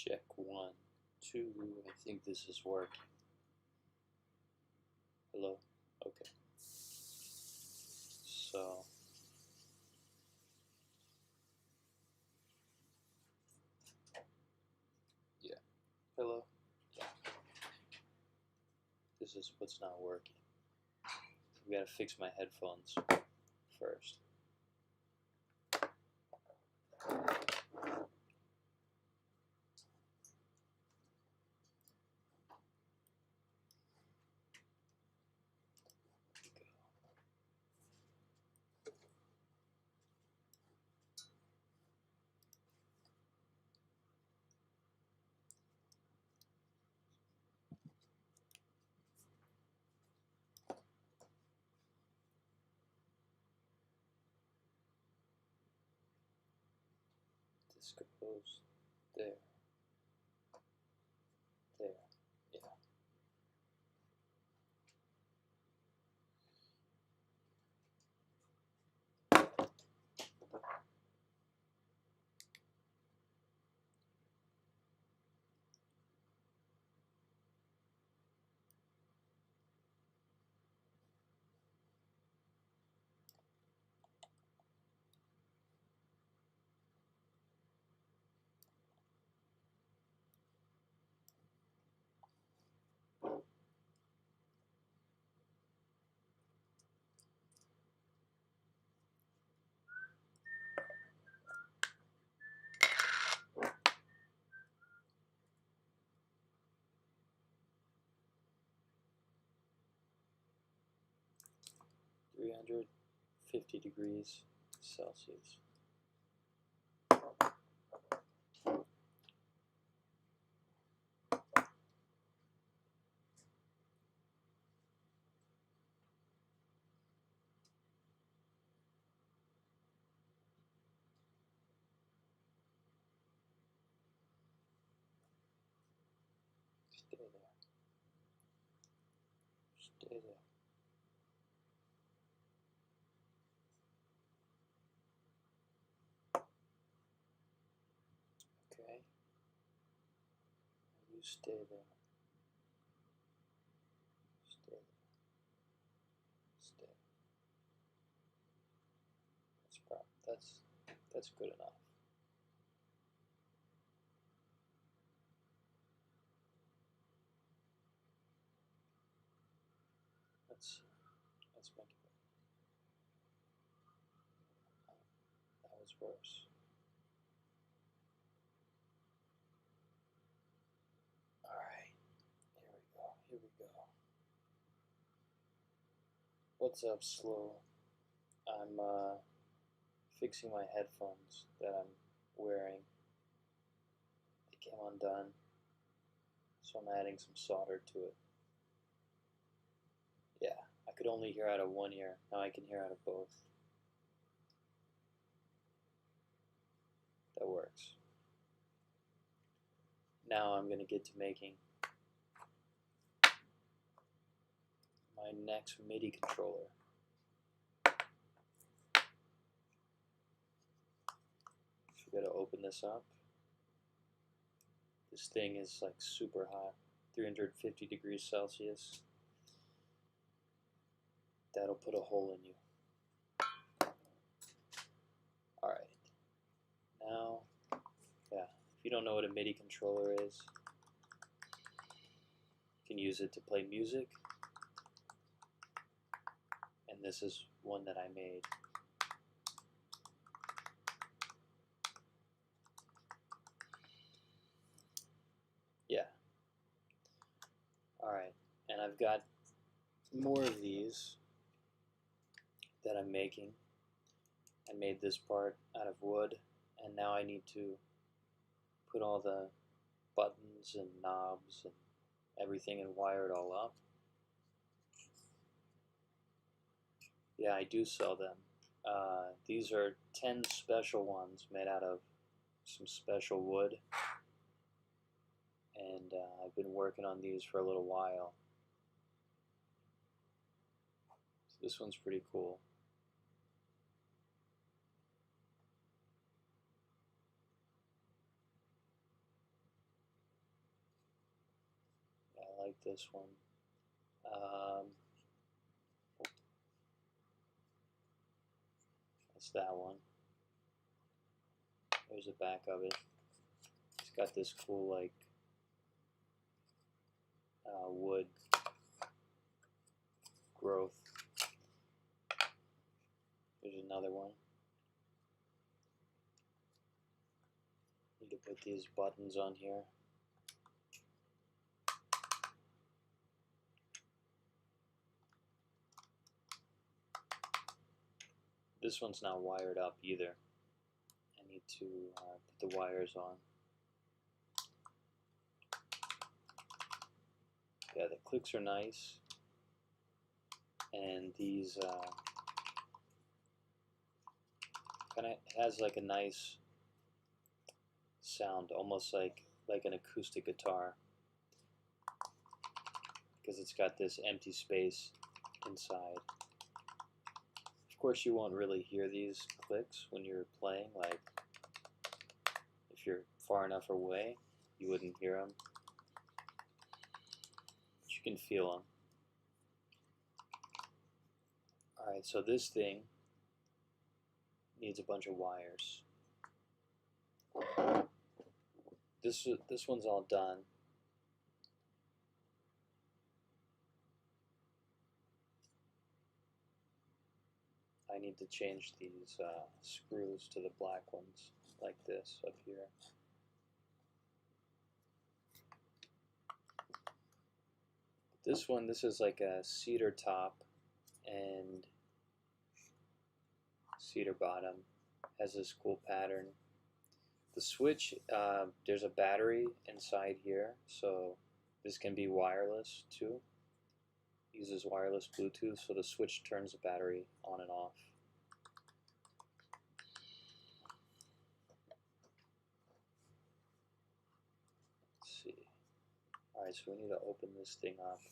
Check 1, 2. I think this is working. Hello? Okay. So, yeah. Hello? Yeah. This is what's not working. We gotta fix my headphones first. This goes there. There. Yeah. (350°C). Stay there. Stay there. Okay. You stay there. Stay there. Stay. That's good enough. Let's make it better. That was worse. Alright. Here we go. What's up, Slow? I'm fixing my headphones that I'm wearing. They came undone, so I'm adding some solder to it. Yeah, I could only hear out of one ear. Now I can hear out of both. That works. Now I'm going to get to making my next MIDI controller. So we got to open this up. This thing is like super hot, 350°C. That'll put a hole in you. Alright. Now, yeah, if you don't know what a MIDI controller is, you can use it to play music. And this is one that I made. Yeah. Alright, and I've got more of these that I'm making. I made this part out of wood, and now I need to put all the buttons and knobs and everything and wire it all up. Yeah, I do sell them. These are 10 special ones made out of some special wood, and I've been working on these for a little while. So this one's pretty cool. like this one. That's that one. There's the back of it. It's got this cool like wood growth. There's another one. Need to put these buttons on here. This one's not wired up either. I need to put the wires on. Yeah, the clicks are nice, and these kind of has like a nice sound, almost like an acoustic guitar, because it's got this empty space inside. Of course, you won't really hear these clicks when you're playing. Like if you're far enough away, you wouldn't hear them. But you can feel them. Alright, so this thing needs a bunch of wires. This one's all done. I need to change these screws to the black ones, like this up here. This one, this is like a cedar top and cedar bottom. Has this cool pattern. The switch, there's a battery inside here, so this can be wireless too. Uses wireless Bluetooth, so the switch turns the battery on and off. Let's see. Alright, so we need to open this thing up.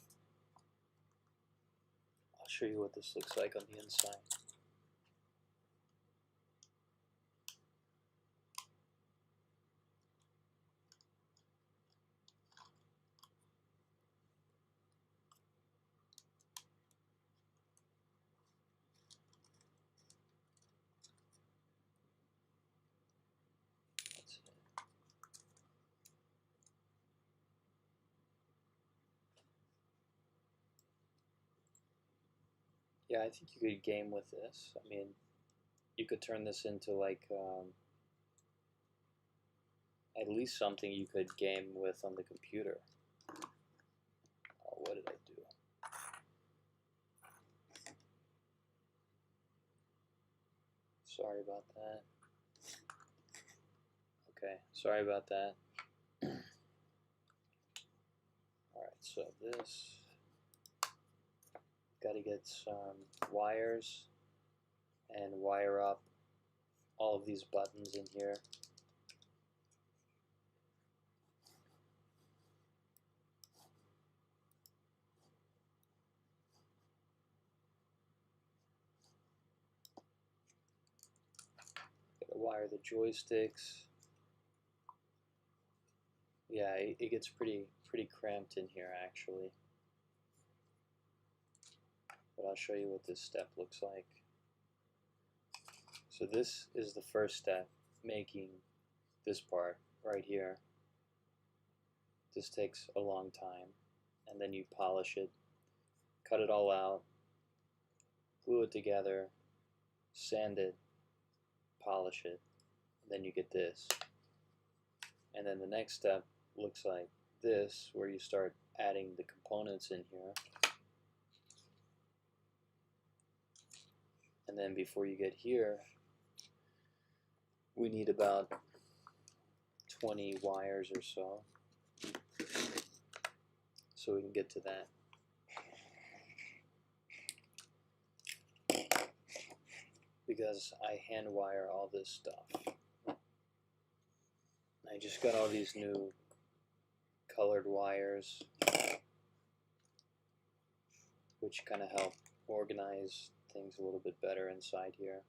I'll show you what this looks like on the inside. Yeah, I think you could game with this. I mean, you could turn this into like at least something you could game with on the computer. Oh, what did I do? Sorry about that. Okay, sorry about that. Alright, so this, got to get some wires and wire up all of these buttons in here. Got to wire the joysticks. Yeah, it gets pretty cramped in here actually. But I'll show you what this step looks like. So this is the first step, making this part right here. This takes a long time, and then you polish it, cut it all out, glue it together, sand it, polish it, and then you get this. And then the next step looks like this, where you start adding the components in here. And then before you get here, we need about 20 wires or so we can get to that. Because I hand wire all this stuff. I just got all these new colored wires, which kind of help organize things a little bit better inside here.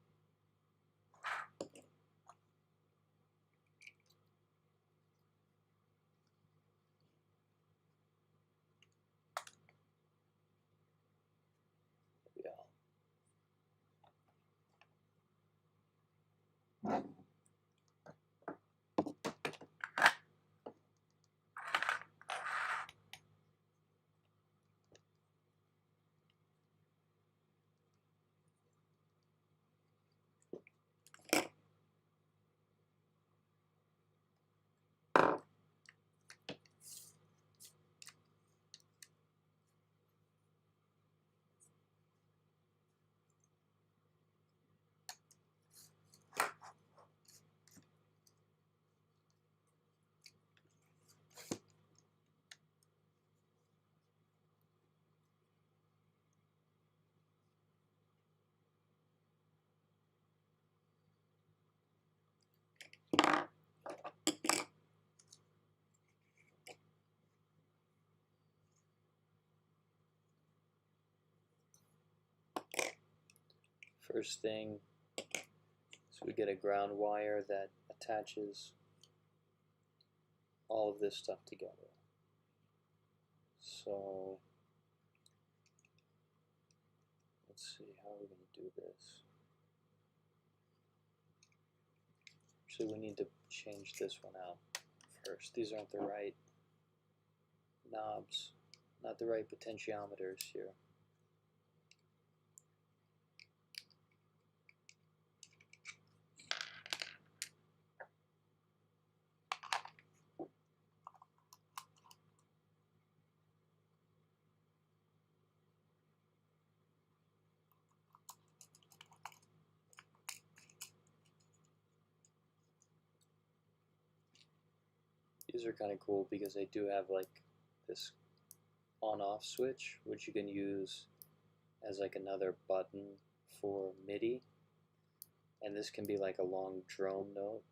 First thing, so we get a ground wire that attaches all of this stuff together. So let's see, how are we going to do this? Actually, we need to change this one out first. These aren't the right knobs, not the right potentiometers here. These are kind of cool because they do have like this on-off switch, which you can use as like another button for MIDI. And this can be like a long drone note.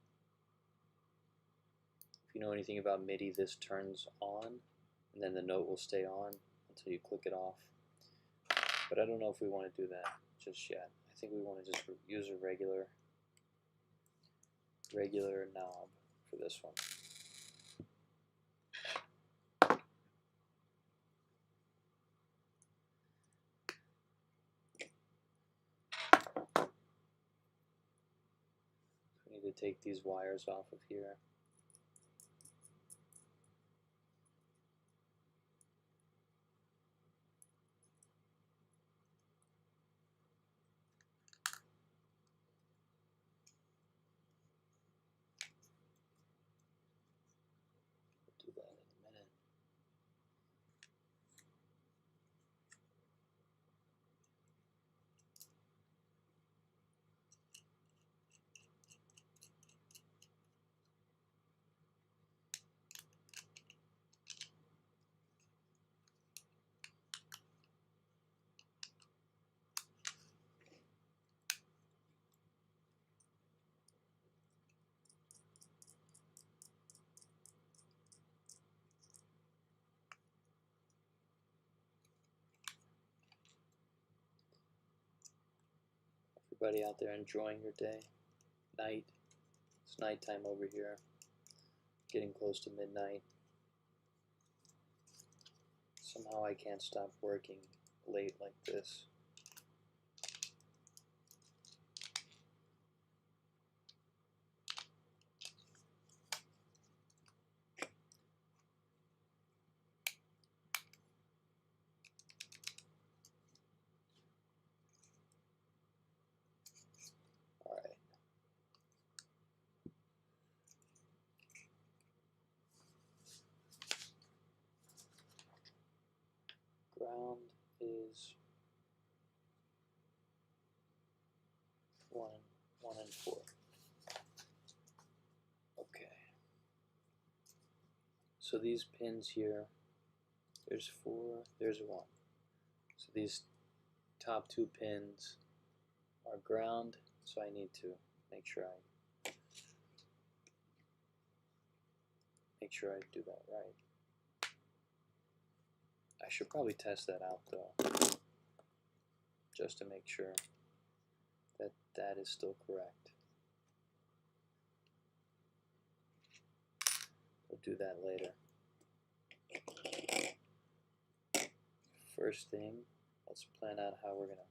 If you know anything about MIDI, this turns on, and then the note will stay on until you click it off. But I don't know if we want to do that just yet. I think we want to just use a regular knob for this one. We need to take these wires off of here. We'll do that in a minute. Everybody out there enjoying your day, night. It's nighttime over here, getting close to midnight. Somehow I can't stop working late like this. Alright. Ground is 1 and 4. Okay. So these pins here, there's 4, there's 1. So these top 2 pins are ground, so I need to make sure I do that right. I should probably test that out though, just to make sure that that is still correct. We'll do that later. First thing, let's plan out how we're gonna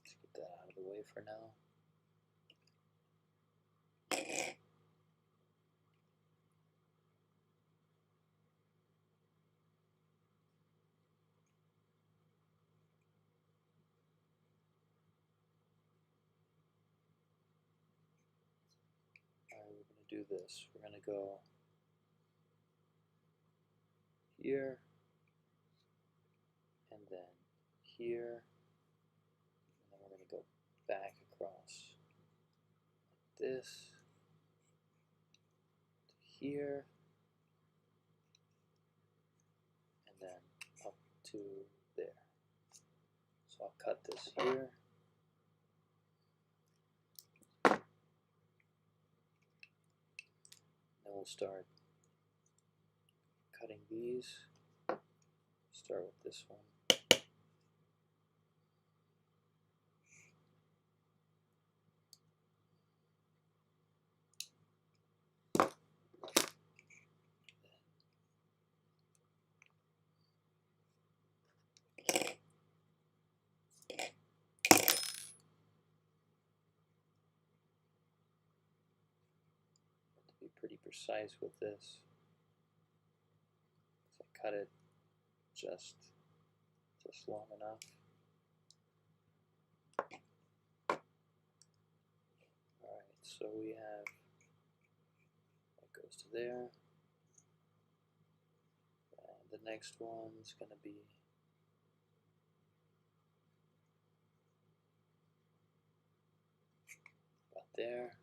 get that out of the way for now. Alright, we're gonna do this. We're gonna go here, and then here, and then we're going to go back across like this to here, and then up to there. So I'll cut this here. Then we'll start cutting these. Start with this one. Be pretty precise with this. So I cut it just long enough. Alright, so we have that goes to there. And the next one's gonna be about there.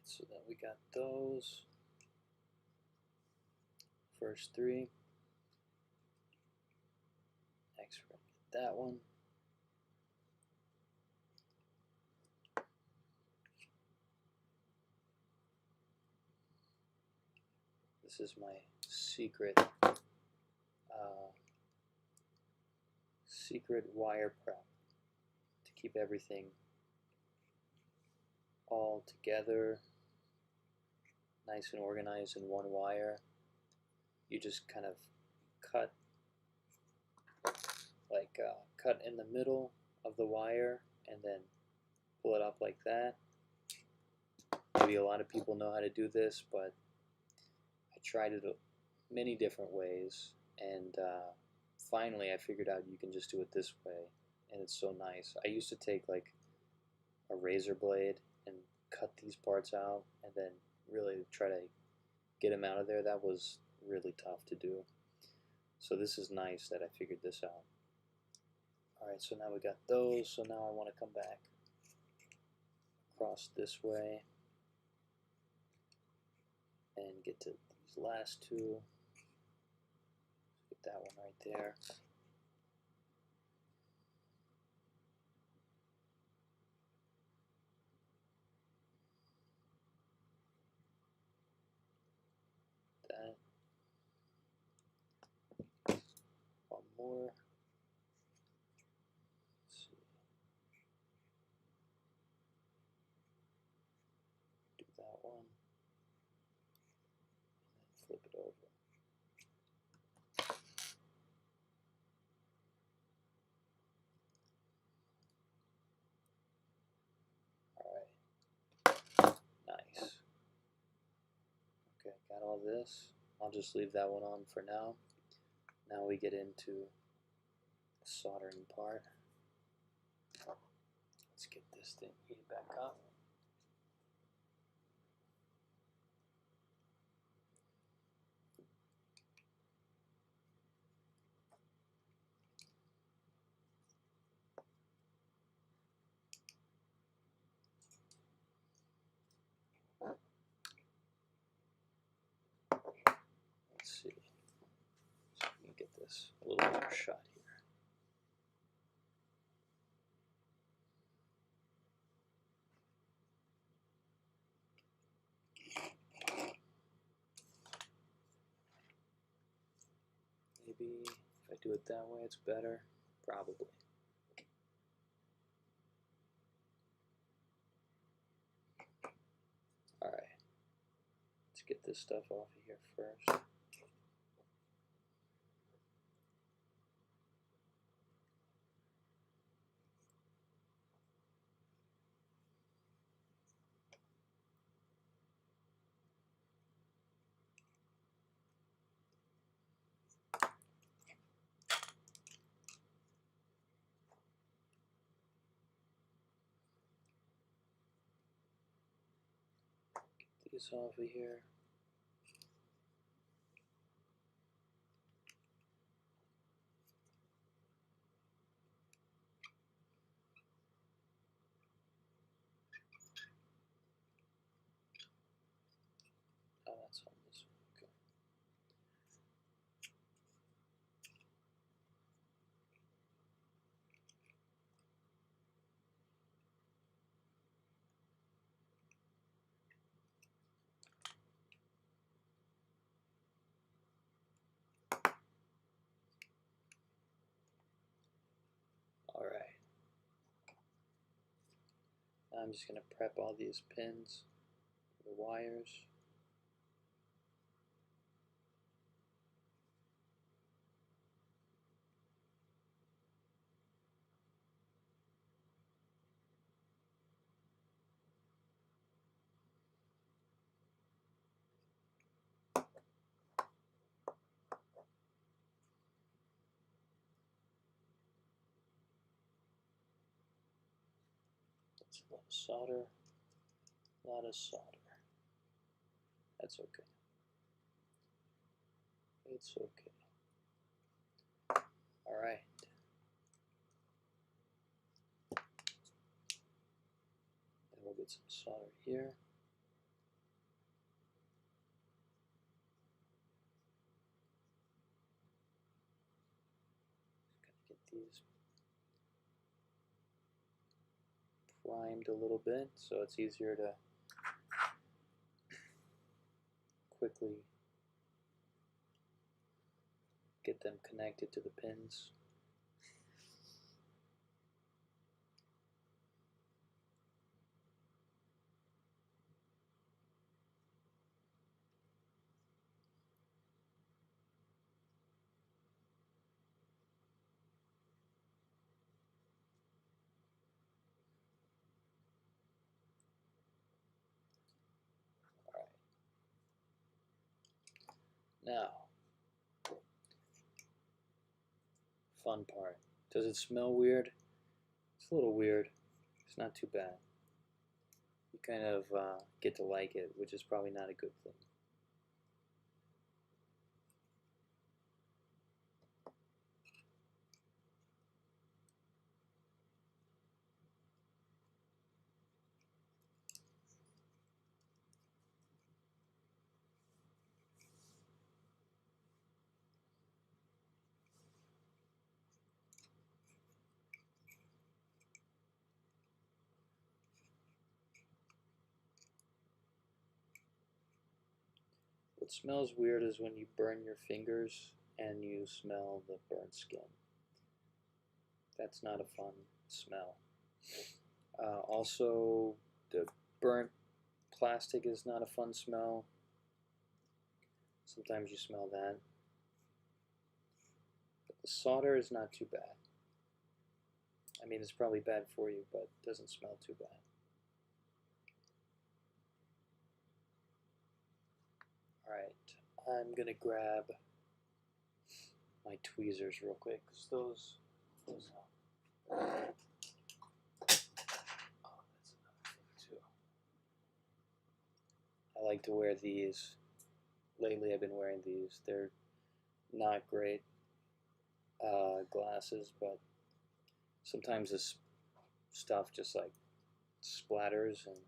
So then we got those first three. Next we're going to get that one. This is my secret wire prep to keep everything all together, nice and organized in one wire. You just kind of cut cut in the middle of the wire and then pull it up like that. Maybe a lot of people know how to do this, but I tried it many different ways, and finally I figured out you can just do it this way, and it's so nice. I used to take like a razor blade and cut these parts out and then really try to get them out of there. That was really tough to do. So this is nice that I figured this out. Alright, so now we got those, so now I want to come back across this way and get to these last two. Get that one right there. That. One more. Let's see. Do that one. And then flip it over. Nice. Okay, got all this. I'll just leave that one on for now. Now we get into the soldering part. Let's get this thing heated back up. Let's see. So we can get this a little more shot here. Maybe if I do it that way, it's better. Probably. Alright. Let's get this stuff off of here first. Get these off of here. Oh, that's on this one. Okay. I'm just going to prep all these pins, the wires. That's a lot of solder. A lot of solder. That's okay. It's okay. All right. Then we'll get some solder here. Just gonna get these primed a little bit so it's easier to quickly get them connected to the pins. Now, fun part. Does it smell weird? It's a little weird. It's not too bad. You kind of get to like it, which is probably not a good thing. What smells weird is when you burn your fingers and you smell the burnt skin. That's not a fun smell. Also, the burnt plastic is not a fun smell. Sometimes you smell that. But the solder is not too bad. I mean, it's probably bad for you, but it doesn't smell too bad. Alright, I'm gonna grab my tweezers real quick, because those oh, that's another thing too. I like to wear these. Lately I've been wearing these. They're not great glasses, but sometimes this stuff just like splatters, and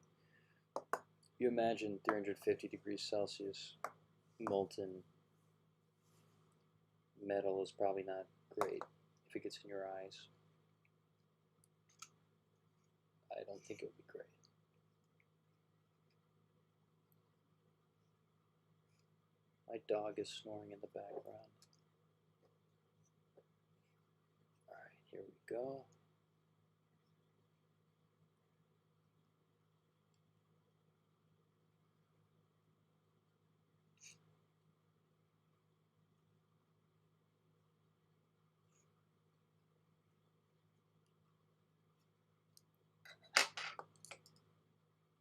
you imagine 350 degrees Celsius molten metal is probably not great if it gets in your eyes. I don't think it would be great. My dog is snoring in the background. Alright, here we go.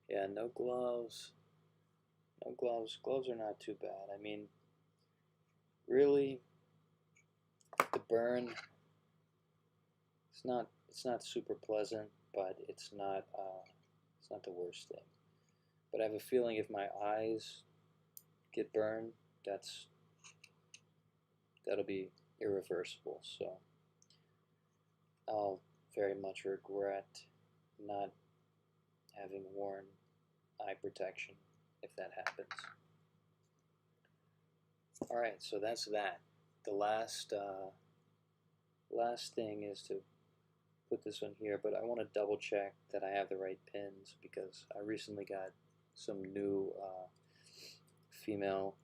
Yeah, no gloves. No gloves. Gloves are not too bad. I mean, really, the burn, it's not super pleasant, but it's not the worst thing. But I have a feeling if my eyes get burned, that'll be irreversible. So I'll very much regret not having worn eye protection if that happens. Alright, so that's that. The last thing is to put this one here, but I want to double check that I have the right pins, because I recently got some new female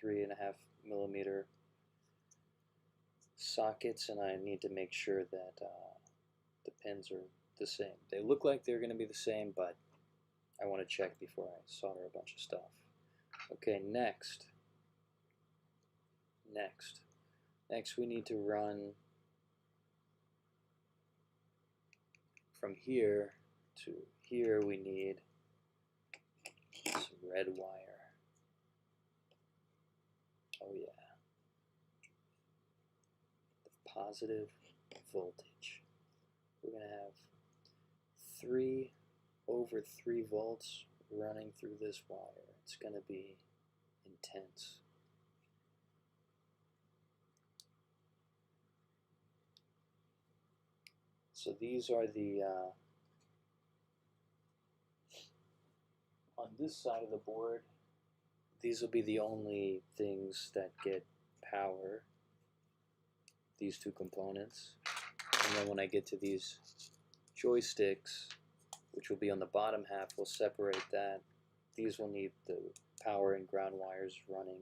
3.5mm sockets, and I need to make sure that the pins are the same. They look like they're going to be the same, but I want to check before I solder a bunch of stuff. Okay, next we need to run from here to here. We need some red wire. Oh yeah, the positive voltage. We're going to have 3 over 3 volts running through this wire. It's going to be intense. So these are the, on this side of the board, these will be the only things that get power, these two components. And then when I get to these joysticks, which will be on the bottom half, we'll separate that. These will need the power and ground wires running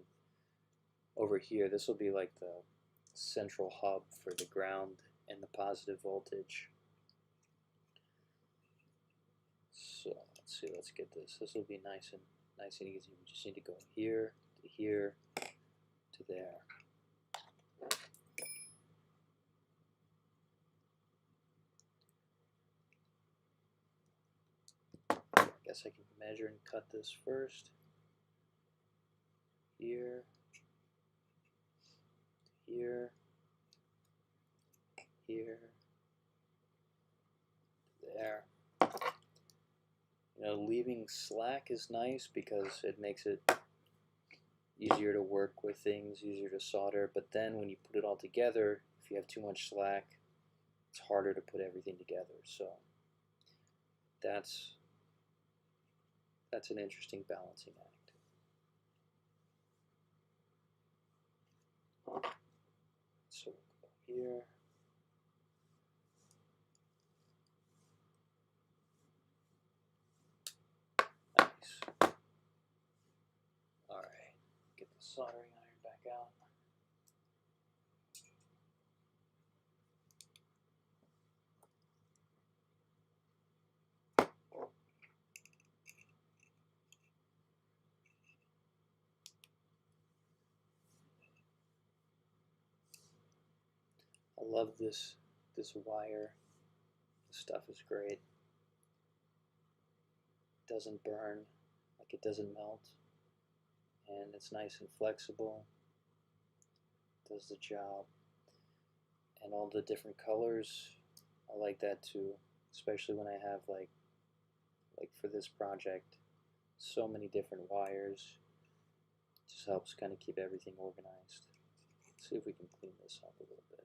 over here. This will be like the central hub for the ground and the positive voltage. So let's see, let's get this. This will be nice and easy. We just need to go here to here to there. I guess I can measure and cut this first. Here, here, here, there. You know, leaving slack is nice because it makes it easier to work with things, easier to solder, but then when you put it all together, if you have too much slack, it's harder to put everything together. So that's an interesting balancing act. So we'll go here. Nice. Alright, get the soldering iron back out. I love this wire. This stuff is great. It doesn't burn, like it doesn't melt, and it's nice and flexible. It does the job. And all the different colors, I like that too, especially when I have like for this project, so many different wires. It just helps kind of keep everything organized. Let's see if we can clean this up a little bit.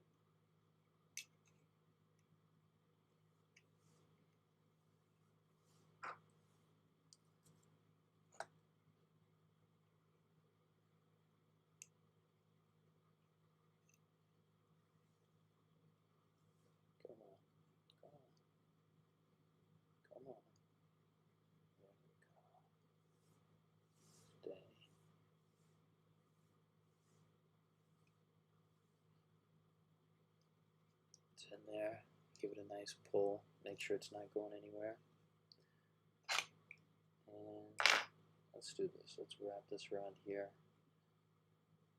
Come on, come on, come on. There we go. Stay. It's in there. Give it a nice pull. Make sure it's not going anywhere. And let's do this. Let's wrap this around here.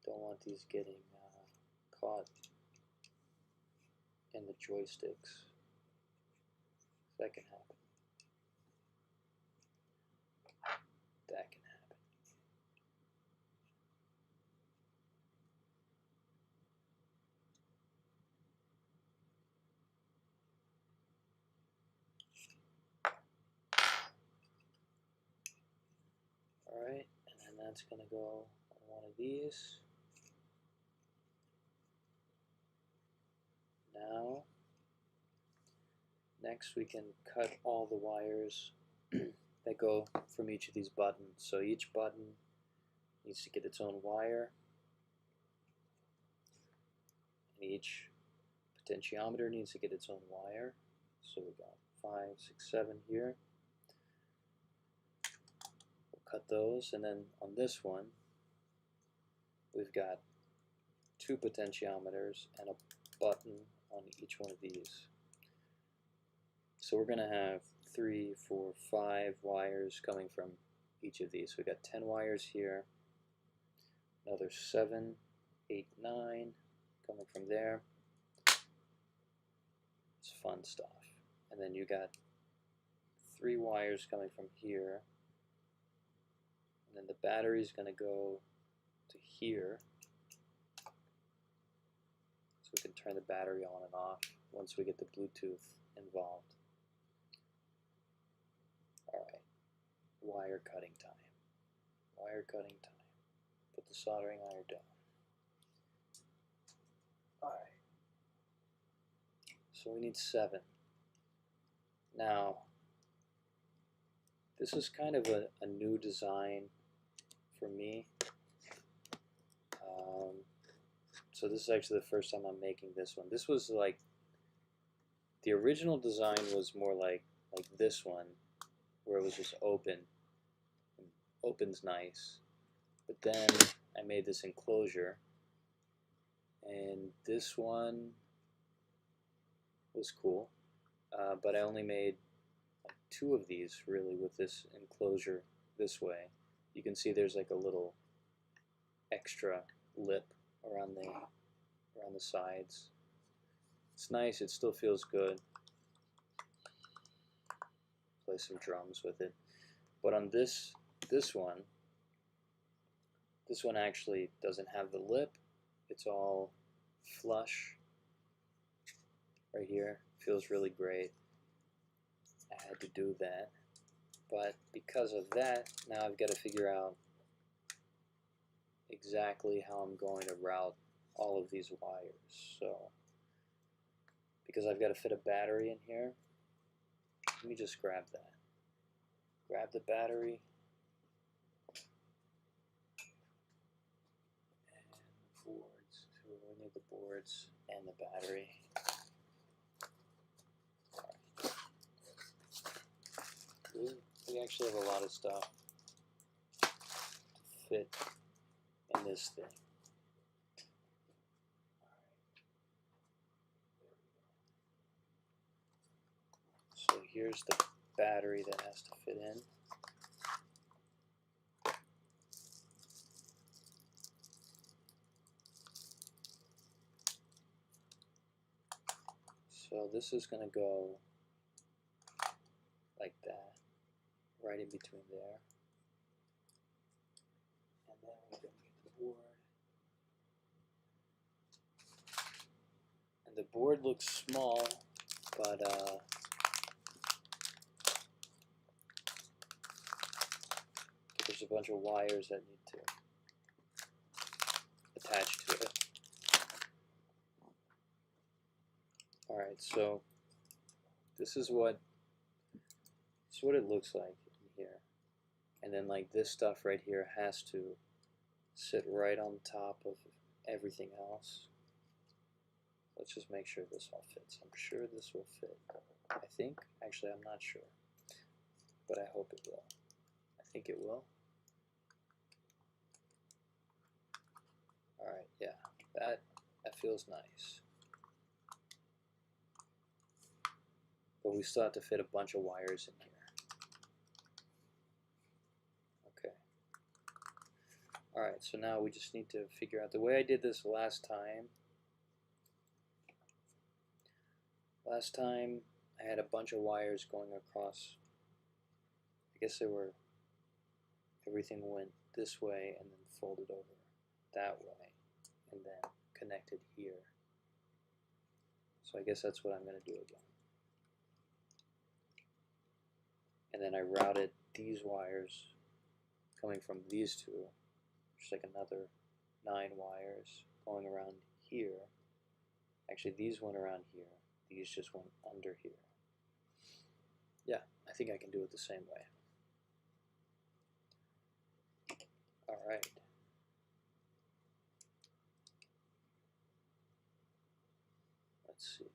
Don't want these getting caught in the joysticks. That can happen. That can happen. Alright, and then that's going to go on one of these. Now, next we can cut all the wires that go from each of these buttons. So each button needs to get its own wire, and each potentiometer needs to get its own wire. So we got 5, 6, 7 here. We'll cut those, and then on this one we've got 2 potentiometers and a button on each one of these. So we're going to have 3, 4, 5 wires coming from each of these. So we got 10 wires here, another 7, 8, 9 coming from there. It's fun stuff. And then you got 3 wires coming from here. And then the battery's going to go to here. So we can turn the battery on and off once we get the Bluetooth involved. Alright, wire cutting time. Wire cutting time. Put the soldering iron down. Alright. So we need 7. Now, this is kind of a new design for me. So this is actually the first time I'm making this one. This was like, the original design was more like this one, where it was just open. Open's nice. But then I made this enclosure, and this one was cool, but I only made like 2 of these really with this enclosure this way. You can see there's like a little extra lip around the sides. It's nice, it still feels good. Play some drums with it. But on this one actually doesn't have the lip. It's all flush right here. Feels really great. I had to do that. But because of that, now I've got to figure out exactly how I'm going to route all of these wires. So, because I've got to fit a battery in here, let me just grab that. Grab the battery. And the boards. So we need the boards and the battery. We actually have a lot of stuff to fit in this thing. So here's the battery that has to fit in. So this is going to go like that, right in between there. And then we're going to get the board. And the board looks small, but there's a bunch of wires that need to attach to it. Alright, so this is what it looks like in here. And then like this stuff right here has to sit right on top of everything else. Let's just make sure this all fits. I'm sure this will fit. I think. Actually, I'm not sure. But I hope it will. I think it will. Alright, yeah. That feels nice. But we still have to fit a bunch of wires in here. Okay. Alright, so now we just need to figure out the way I did this last time. Last time I had a bunch of wires going across. I guess everything went this way and then folded over that way and then connected here. So I guess that's what I'm going to do again. And then I routed these wires coming from these two, just like another 9 wires going around here. Actually, these went around here. These just went under here. Yeah, I think I can do it the same way. Alright. Let's see.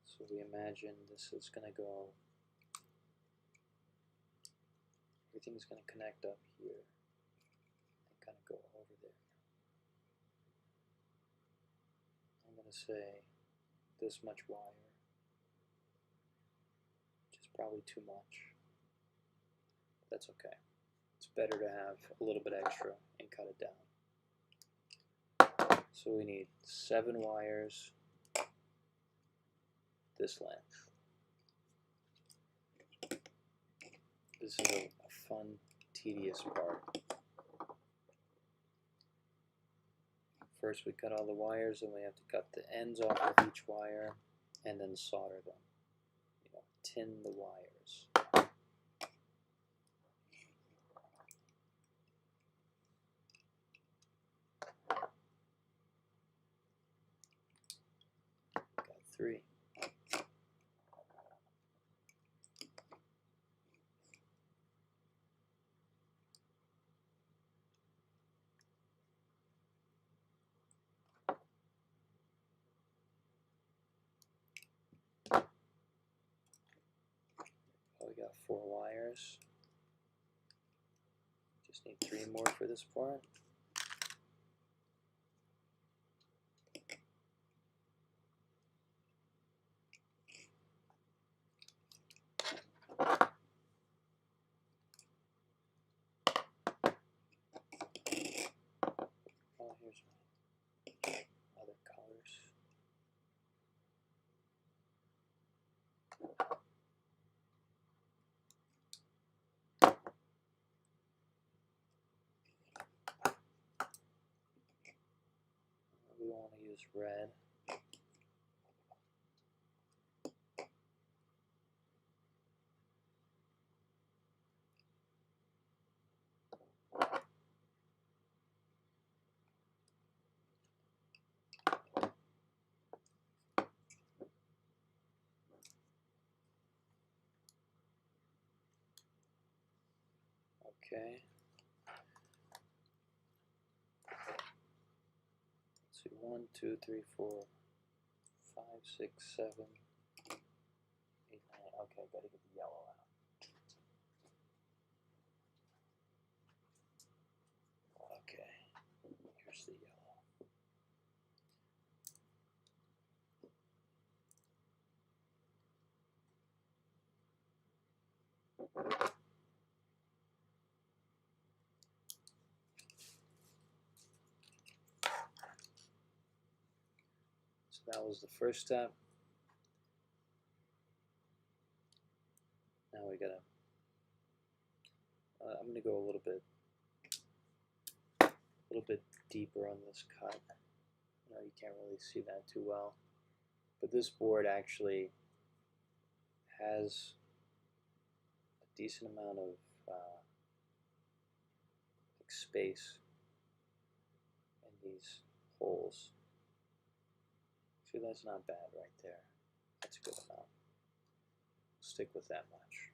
So we imagine this is going to go, everything's going to connect up here and kind of go over there. I'm going to say this much wire, which is probably too much. That's okay. It's better to have a little bit extra and cut it down. So we need 7 wires this length. This is a fun, tedious part. First we cut all the wires, and we have to cut the ends off of each wire and then solder them. You know, tin the wires. Got 3. We got 4 wires. Just need 3 more for this part. Oh, here's my other colors. We want to use red. Okay. Let's see, 1, 2, 3, 4, 5, 6, 7, 8, 9. Okay, I gotta get the yellow out. Okay, here's the yellow. So that was the first step. Now we gotta, I'm gonna go a little bit deeper on this cut. I know you can't really see that too well, but this board actually has a decent amount of space in these holes. See, that's not bad right there. That's a good amount. Stick with that much.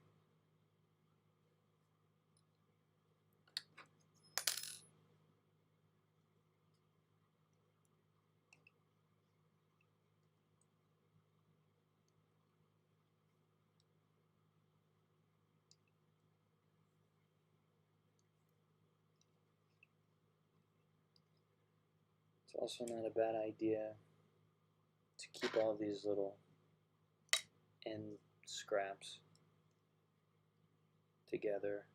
It's also not a bad idea to keep all these little end scraps together,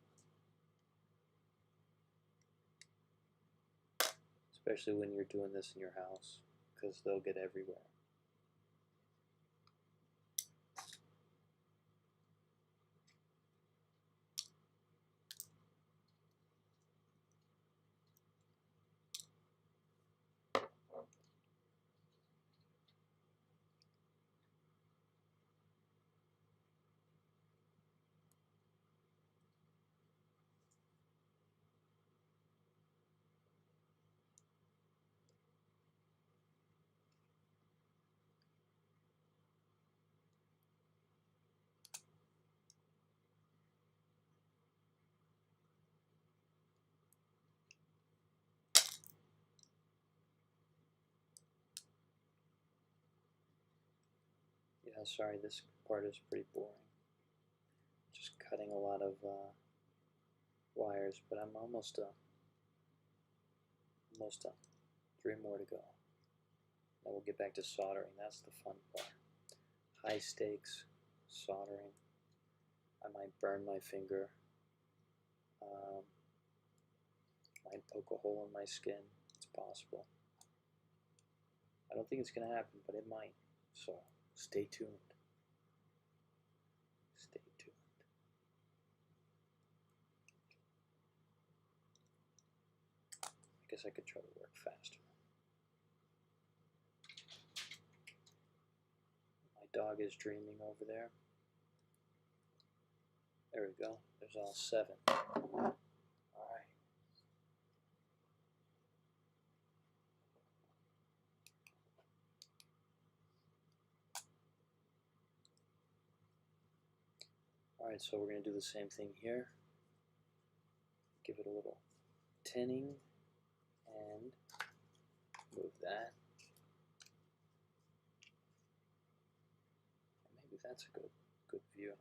especially when you're doing this in your house, because they'll get everywhere. Yeah, sorry, this part is pretty boring. Just cutting a lot of wires, but I'm almost done. Almost done. 3 more to go. Then we'll get back to soldering. That's the fun part. High stakes soldering. I might burn my finger. Might poke a hole in my skin. It's possible. I don't think it's going to happen, but it might. So stay tuned. Stay tuned. I guess I could try to work faster. My dog is dreaming over there. There we go. There's all 7. Alright. Alright, so we're going to do the same thing here. Give it a little tinning and move that. Maybe that's a good view.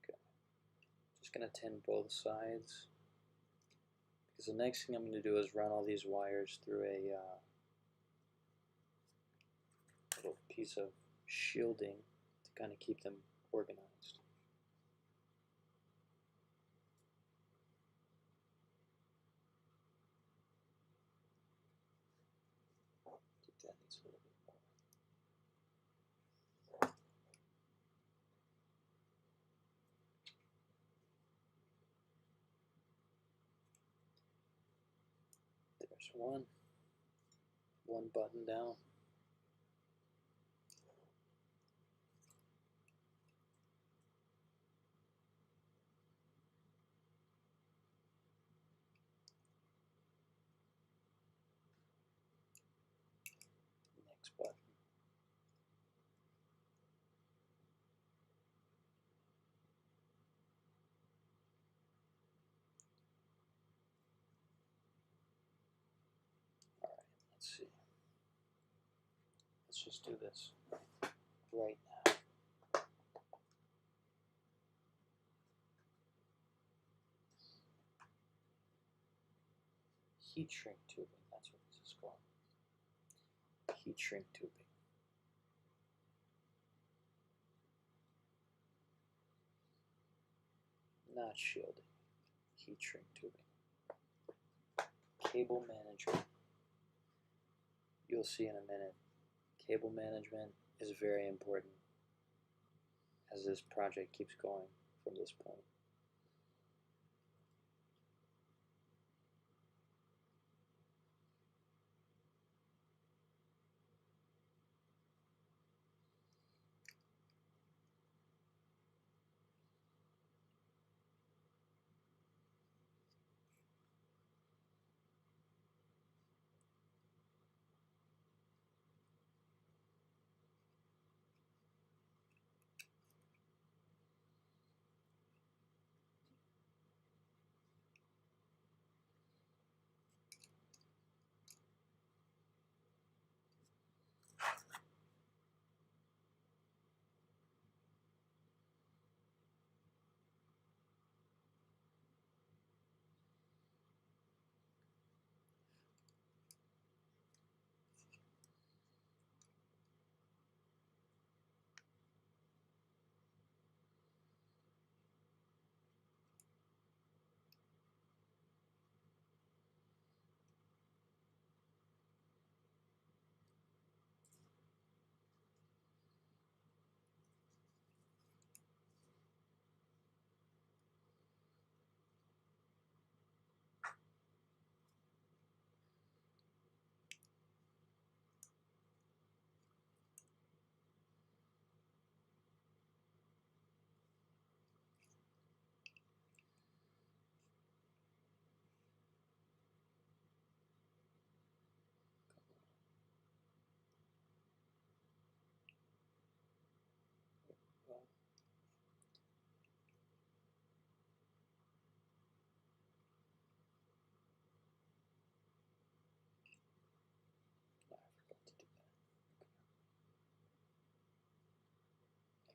Okay. Just going to tin both sides. Because the next thing I'm going to do is run all these wires through a little piece of shielding to kind of keep them organized. I think that needs a little bit more. There's one button down. Next button. Alright, let's see. Let's just do this right now. Heat shrink tubing, that's what this is called. Heat shrink tubing. Not shielding. Heat shrink tubing. Cable management. You'll see in a minute. Cable management is very important as this project keeps going from this point.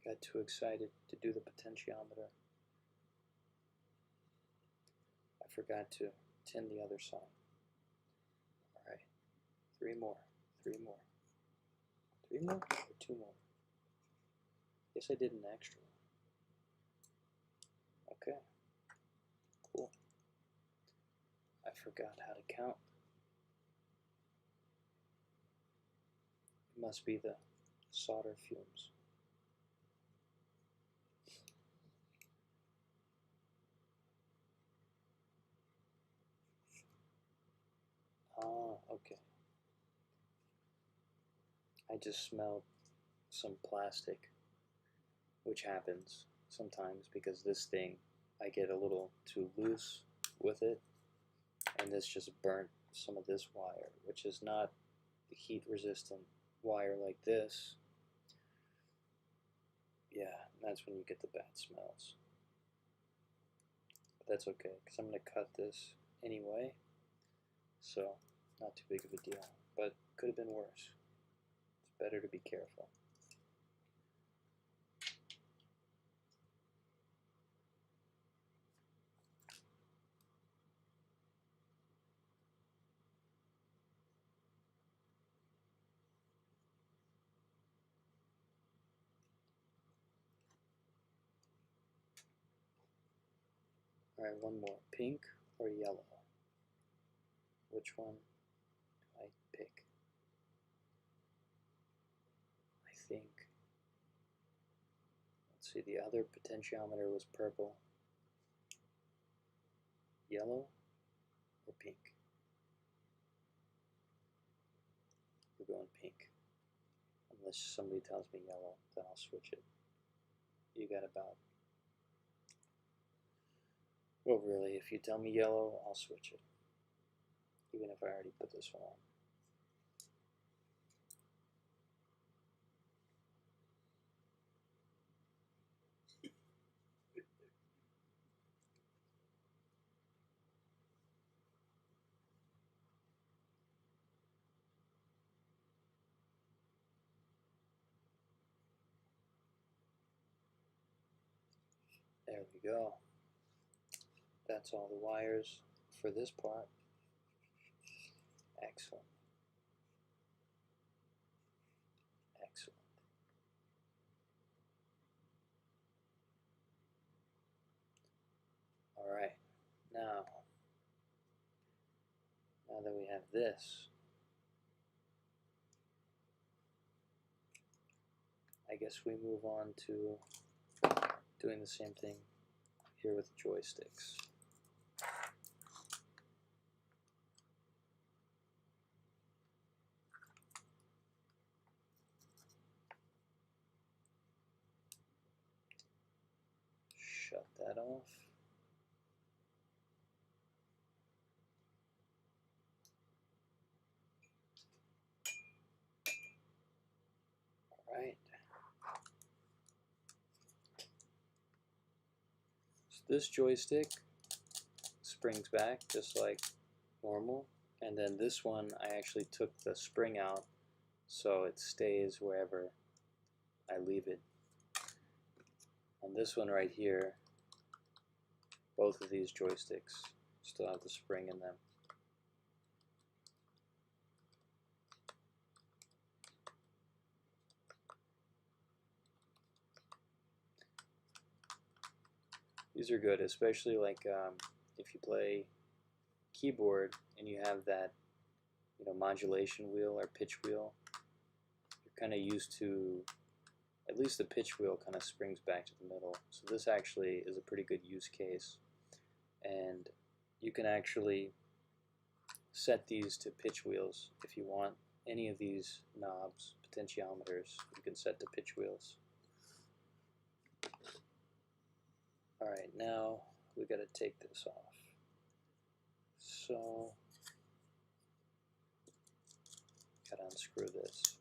Got too excited to do the potentiometer. I forgot to tin the other side. Alright, 3 more, 3 more. 3 more or 2 more? Guess I did an extra one. Okay, cool. I forgot how to count. It must be the solder fumes. Ah, okay. I just smelled some plastic, which happens sometimes because this thing, I get a little too loose with it, and this just burnt some of this wire, which is not the heat resistant wire like this. Yeah, that's when you get the bad smells. But that's okay, because I'm going to cut this anyway, so not too big of a deal, but could have been worse. It's better to be careful. Alright, one more. Pink or yellow? Which one do I pick? I think, let's see, the other potentiometer was purple. Yellow or pink? We're going pink. Unless somebody tells me yellow, then I'll switch it. You got about... Well, really, if you tell me yellow, I'll switch it. Even if I already put this one on. There we go. That's all the wires for this part. Excellent. Excellent. Alright, now that we have this, I guess we move on to doing the same thing here with joysticks. Shut that off. Alright. So this joystick springs back just like normal, and then this one I actually took the spring out so it stays wherever I leave it. On this one right here, both of these joysticks still have the spring in them. These are good, especially like if you play keyboard and you have that, modulation wheel or pitch wheel. You're kind of used to, at least the pitch wheel kind of springs back to the middle. So this actually is a pretty good use case, and you can actually set these to pitch wheels if you want. Any of these knobs, potentiometers, you can set to pitch wheels. Alright, now we got to take this off. So, got to unscrew this.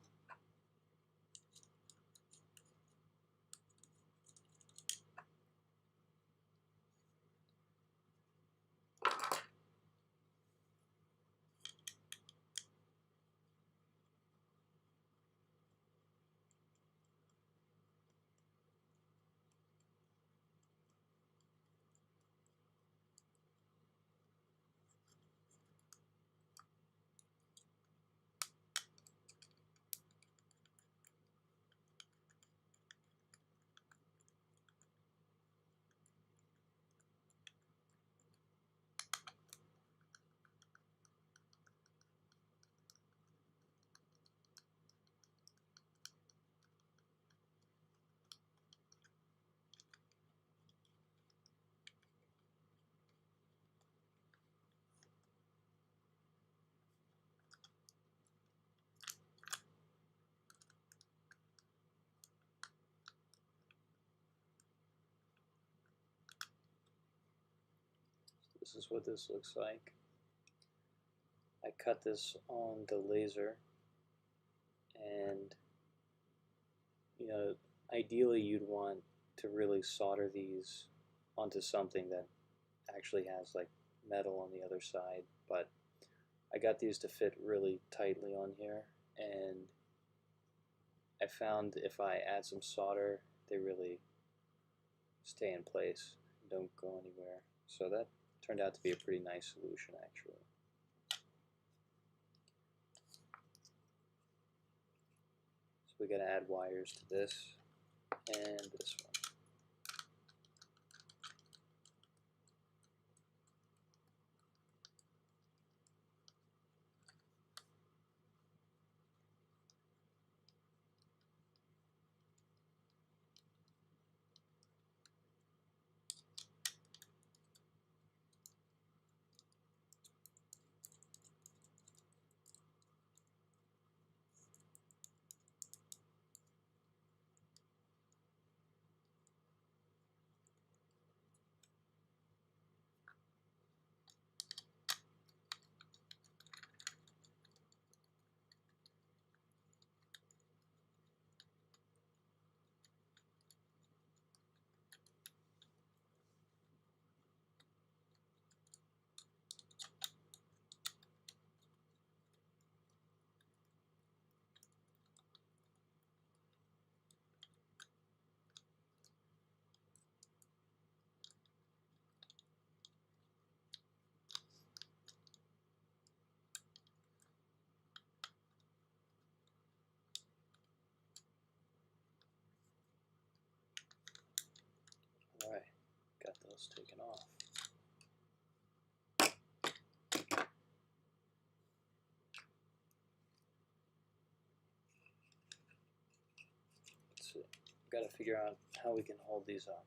is what this looks like. I cut this on the laser, and you know, ideally you'd want to really solder these onto something that actually has like metal on the other side, but I got these to fit really tightly on here, and I found if I add some solder, they really stay in place and don't go anywhere. So that turned out to be a pretty nice solution, actually. So we got to add wires to this and this one. Alright, got those taken off. Let's see. Got to figure out how we can hold these up.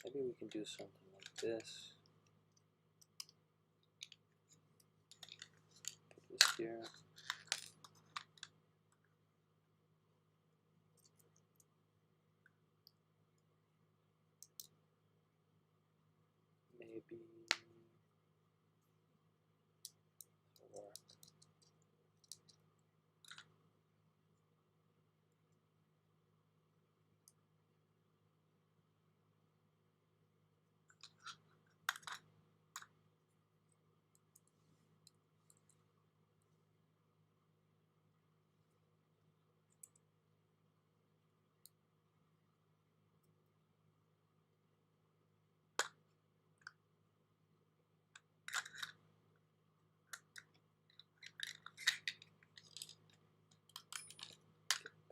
Maybe we can do something like this. Put this here. Maybe it'll work.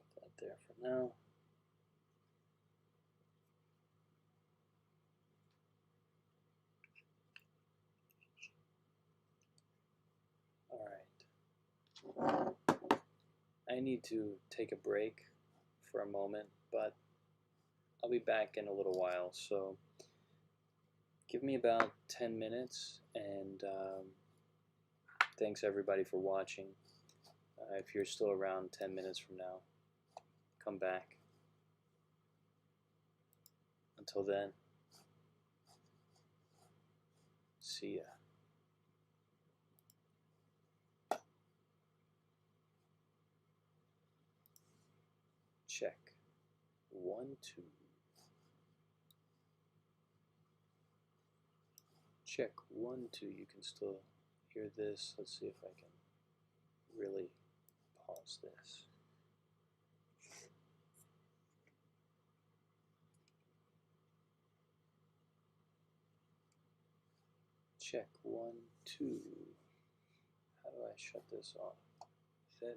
Put that there for now. Alright. I need to take a break for a moment, but I'll be back in a little while, so give me about 10 minutes, and thanks everybody for watching. If you're still around 10 minutes from now, come back. Until then, see ya. Check. 1, 2. Check. 1, 2. You can still hear this. Let's see if I can really pause this. Check. 1, 2. How do I shut this off? Is that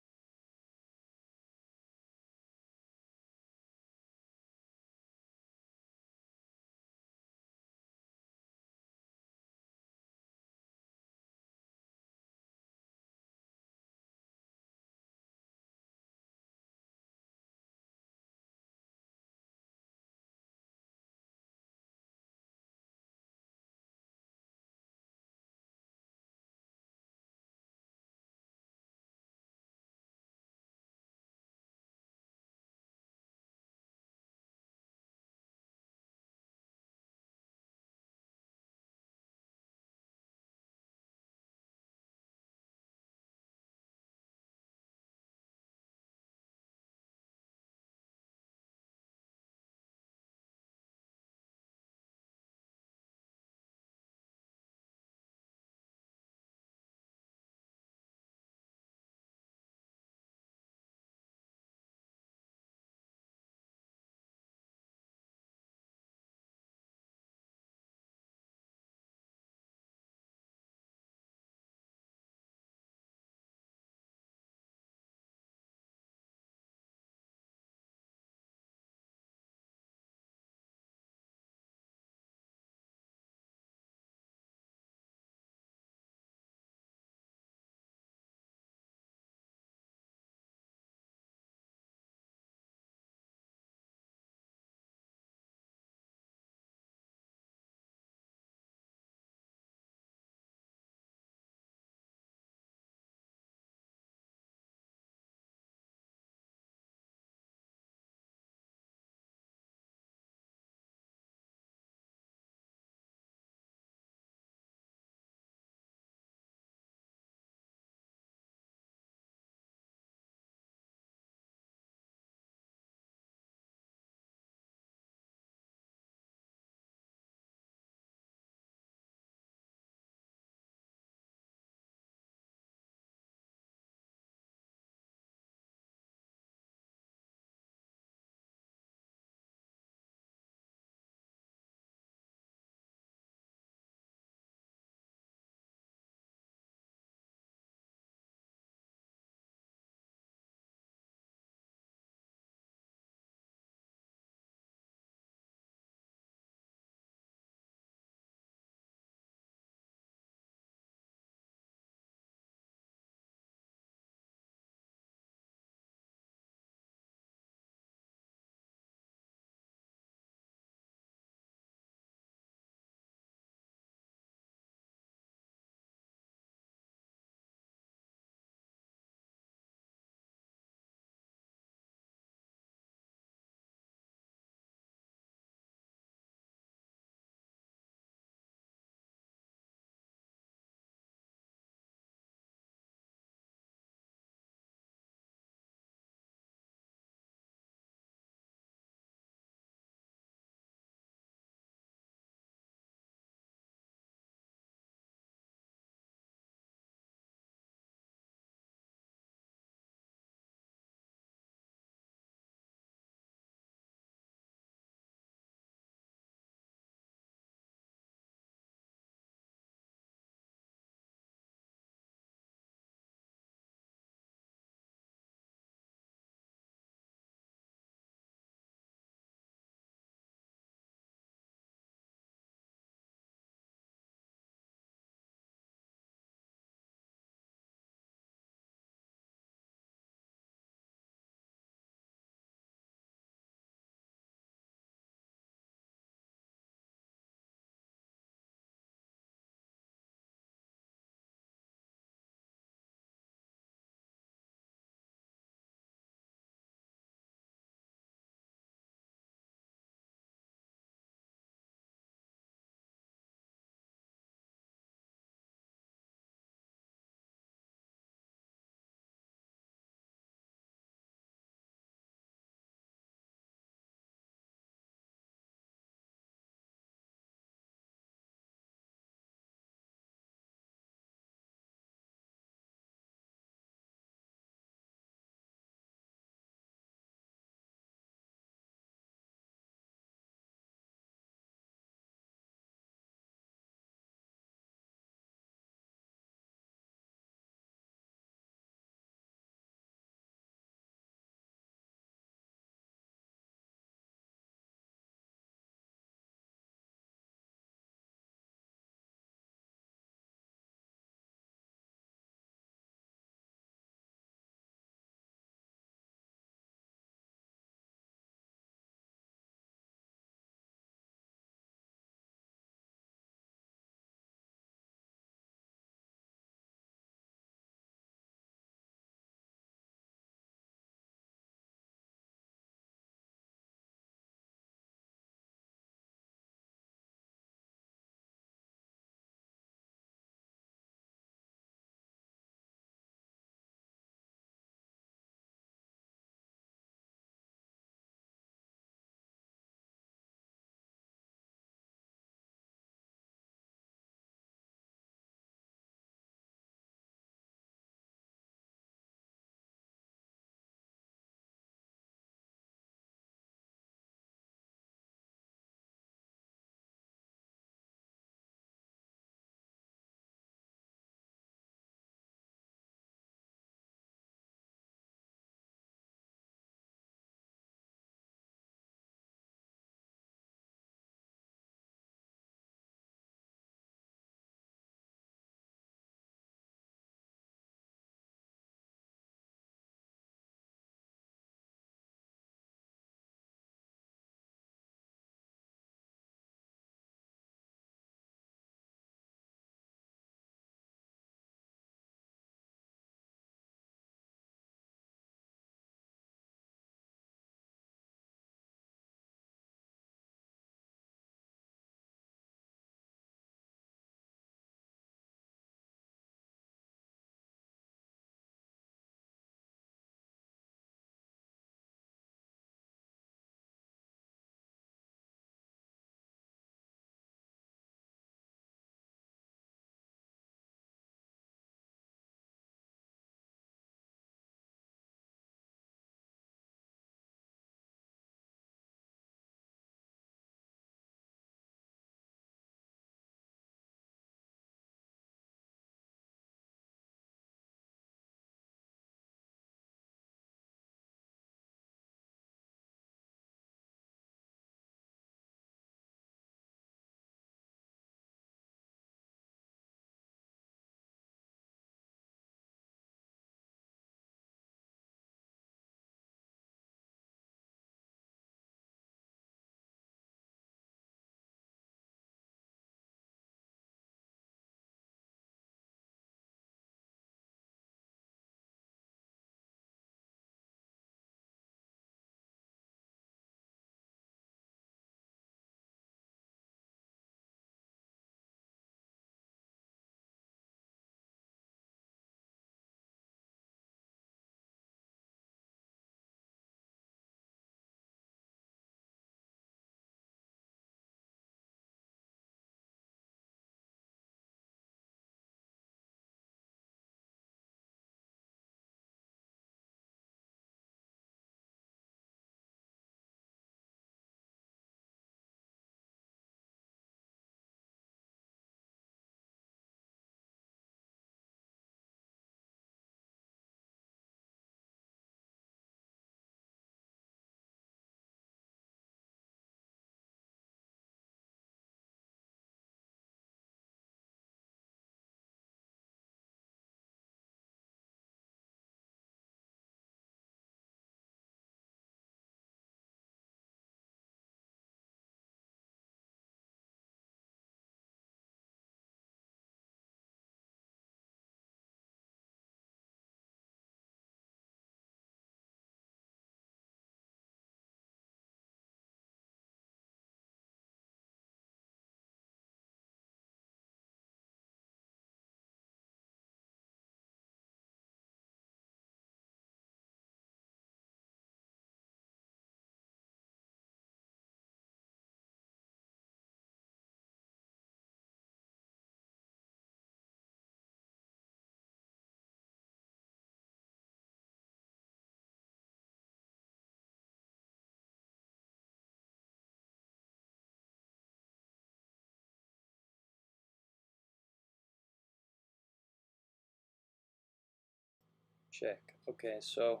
Check. Okay, so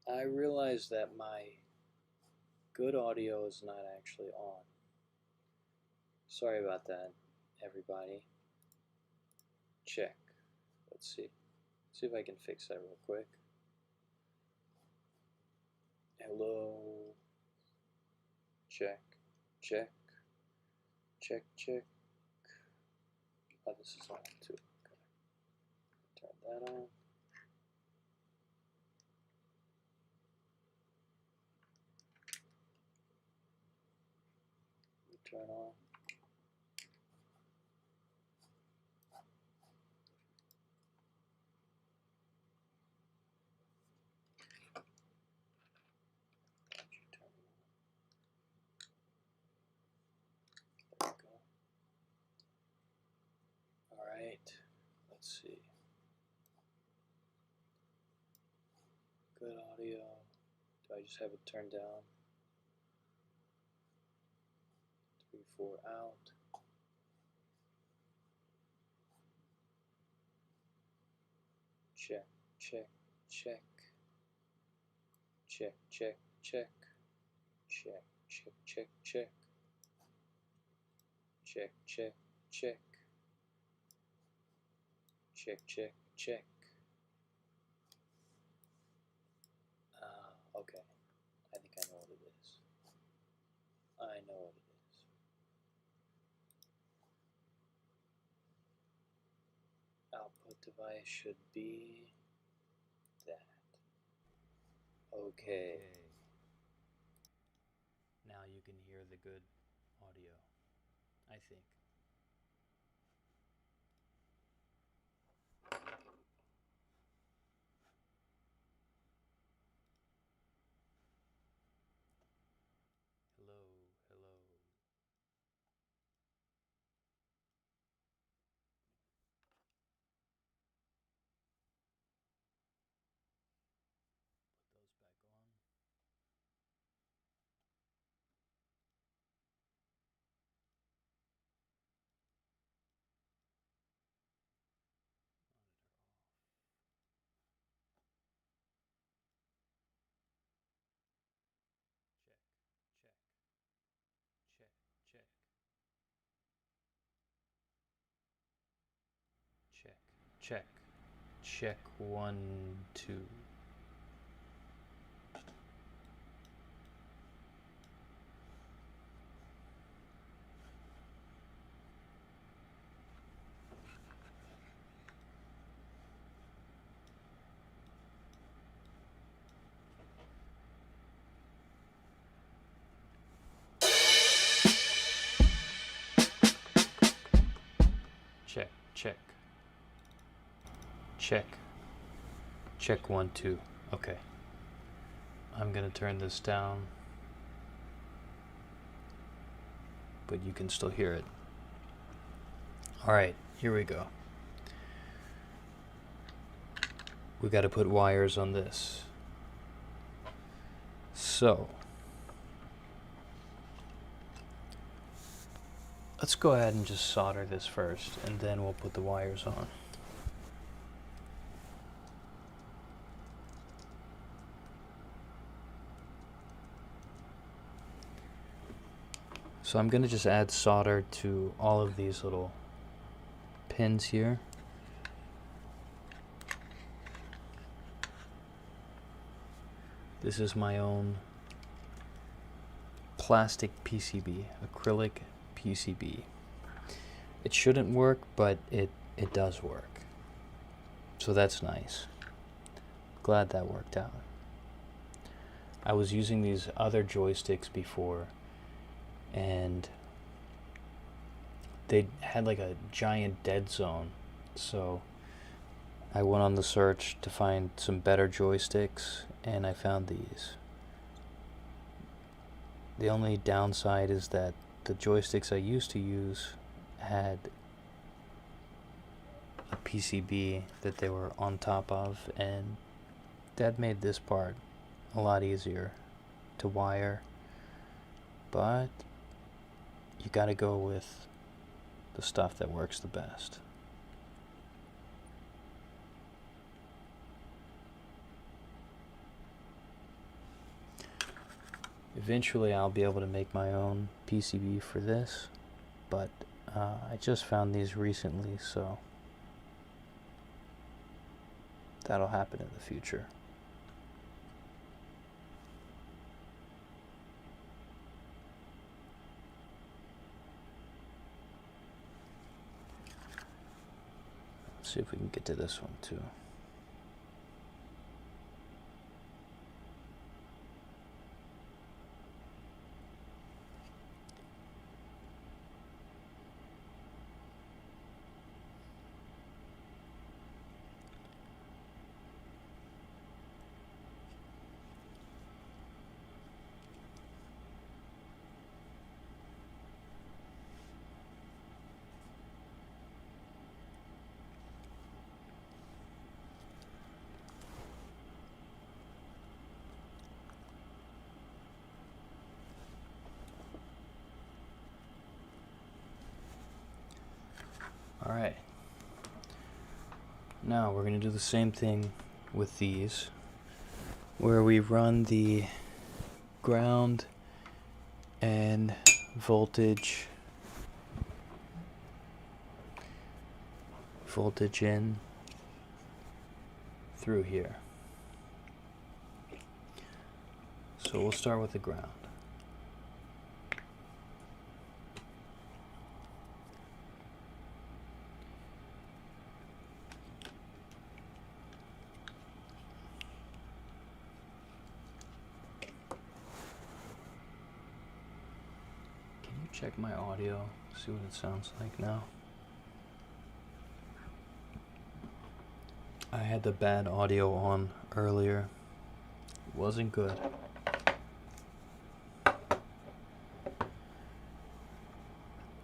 I realized that my good audio is not actually on. Sorry about that, everybody. Check. Let's see. See if I can fix that real quick. Hello. Check. Check. Check. Check. Oh, this is on too. Okay. Turn that on. Turn on. There we go. All right. Let's see. Good audio. Do I just have it turned down? 3, 4 out. Check, check, check. Check, check, check. Check, check, check, check. Check, check, check. Check, check, check. Okay. I think I know what it is. I know what it is. Output device should be that. Okay. Now you can hear the good audio, I think. Hello, hello. Put those back on. Check, check, check, check, check, check, 1, 2. Check, check, check, check, 1, 2. Okay. I'm gonna turn this down, but you can still hear it. Alright, here we go. We gotta put wires on this. So, let's go ahead and just solder this first, and then we'll put the wires on. So I'm going to just add solder to all of these little pins here. This is my own plastic PCB, acrylic PCB. It shouldn't work, but it does work. So that's nice. Glad that worked out. I was using these other joysticks before, and they had like a giant dead zone, so I went on the search to find some better joysticks, and I found these. The only downside is that the joysticks I used to use had a PCB that they were on top of, and that made this part a lot easier to wire, but you gotta go with the stuff that works the best. eventually I'll be able to make my own PCB for this, but I just found these recently, so that'll happen in the future. Let's see if we can get to this one too. Alright, now we're going to do the same thing with these, where we run the ground and voltage in through here. So we'll start with the ground. Check my audio, see what it sounds like now. I had the bad audio on earlier. It wasn't good.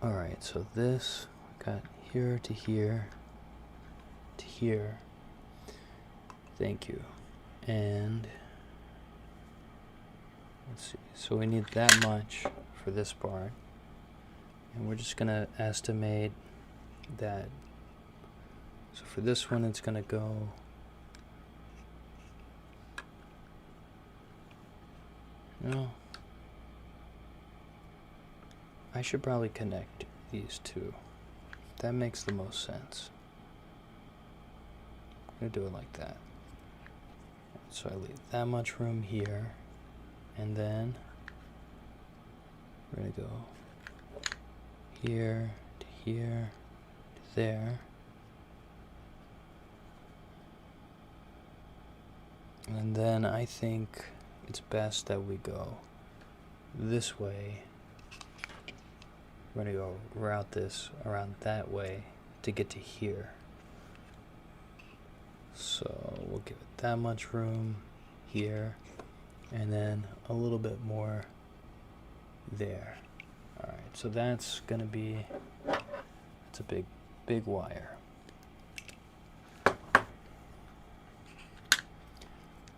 Alright, so this got here to here to here. Thank you. And let's see, so we need that much for this part. And we're just going to estimate that. So for this one, it's going to go I should probably connect these two. That makes the most sense. I'm going to do it like that. So I leave that much room here, and then we're going to go here to here to there, and then I think it's best that we go this way. We're going to go route this around that way to get to here. So we'll give it that much room here, and then a little bit more there. Alright, so that's going to be, it's a big wire.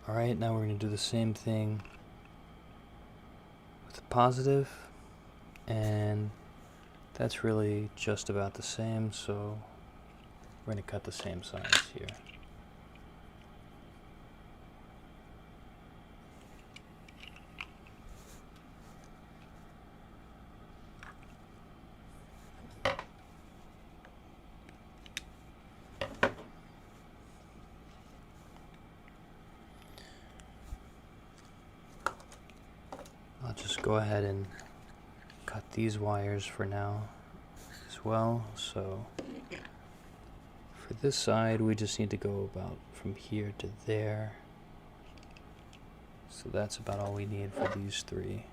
Alright, now we're going to do the same thing with the positive, and that's really just about the same, so we're going to cut the same size here. I'll just go ahead and cut these wires for now as well. So for this side, we just need to go about from here to there. So that's about all we need for these three.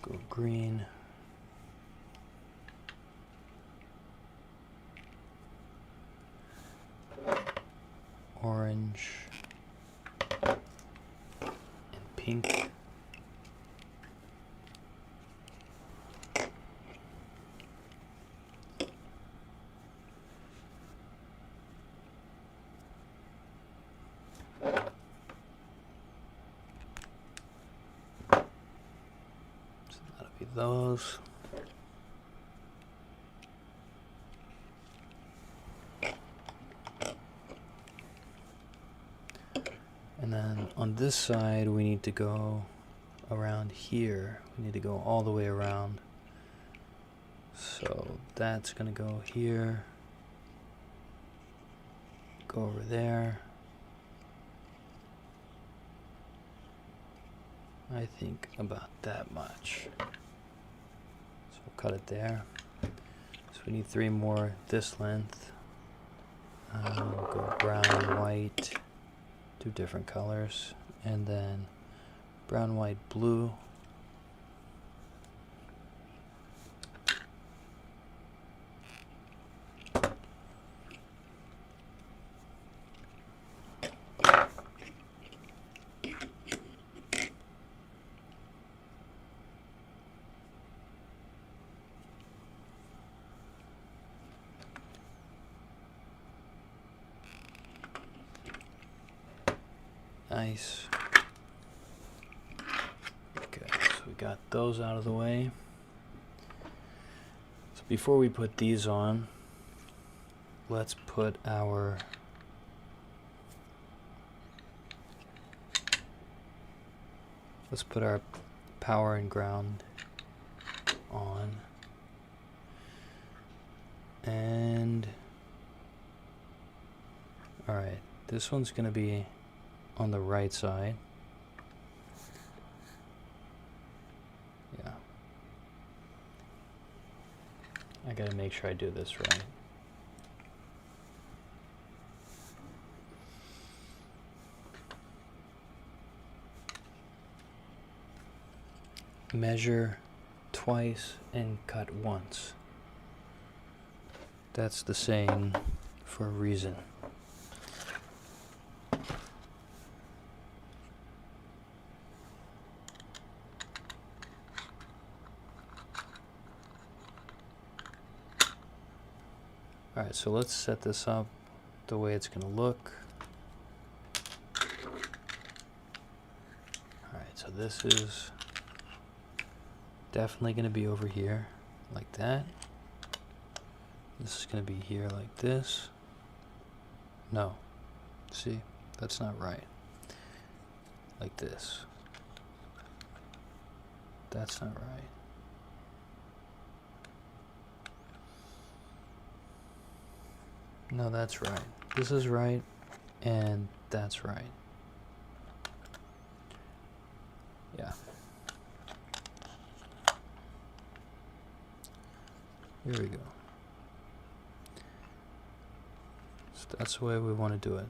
Go green. Orange and pink. So that'll be those. this side we need to go around here. We need to go all the way around. So that's gonna go here, go over there. I think about that much. So we'll cut it there. So we need 3 more this length. We'll go brown, white, 2 different colors, and then brown, white, blue. Nice. Okay, so we got those out of the way. So before we put these on, let's put our power and ground on. And all right, this one's going to be on the right side. Yeah. I gotta make sure I do this right. Measure twice and cut once. That's the saying for a reason. Alright, so let's set this up the way it's going to look. Alright, so this is definitely going to be over here, like that. This is going to be here like this. No. See? That's not right. Like this. That's not right. No, that's right. This is right, and that's right. Yeah. Here we go. So that's the way we want to do it.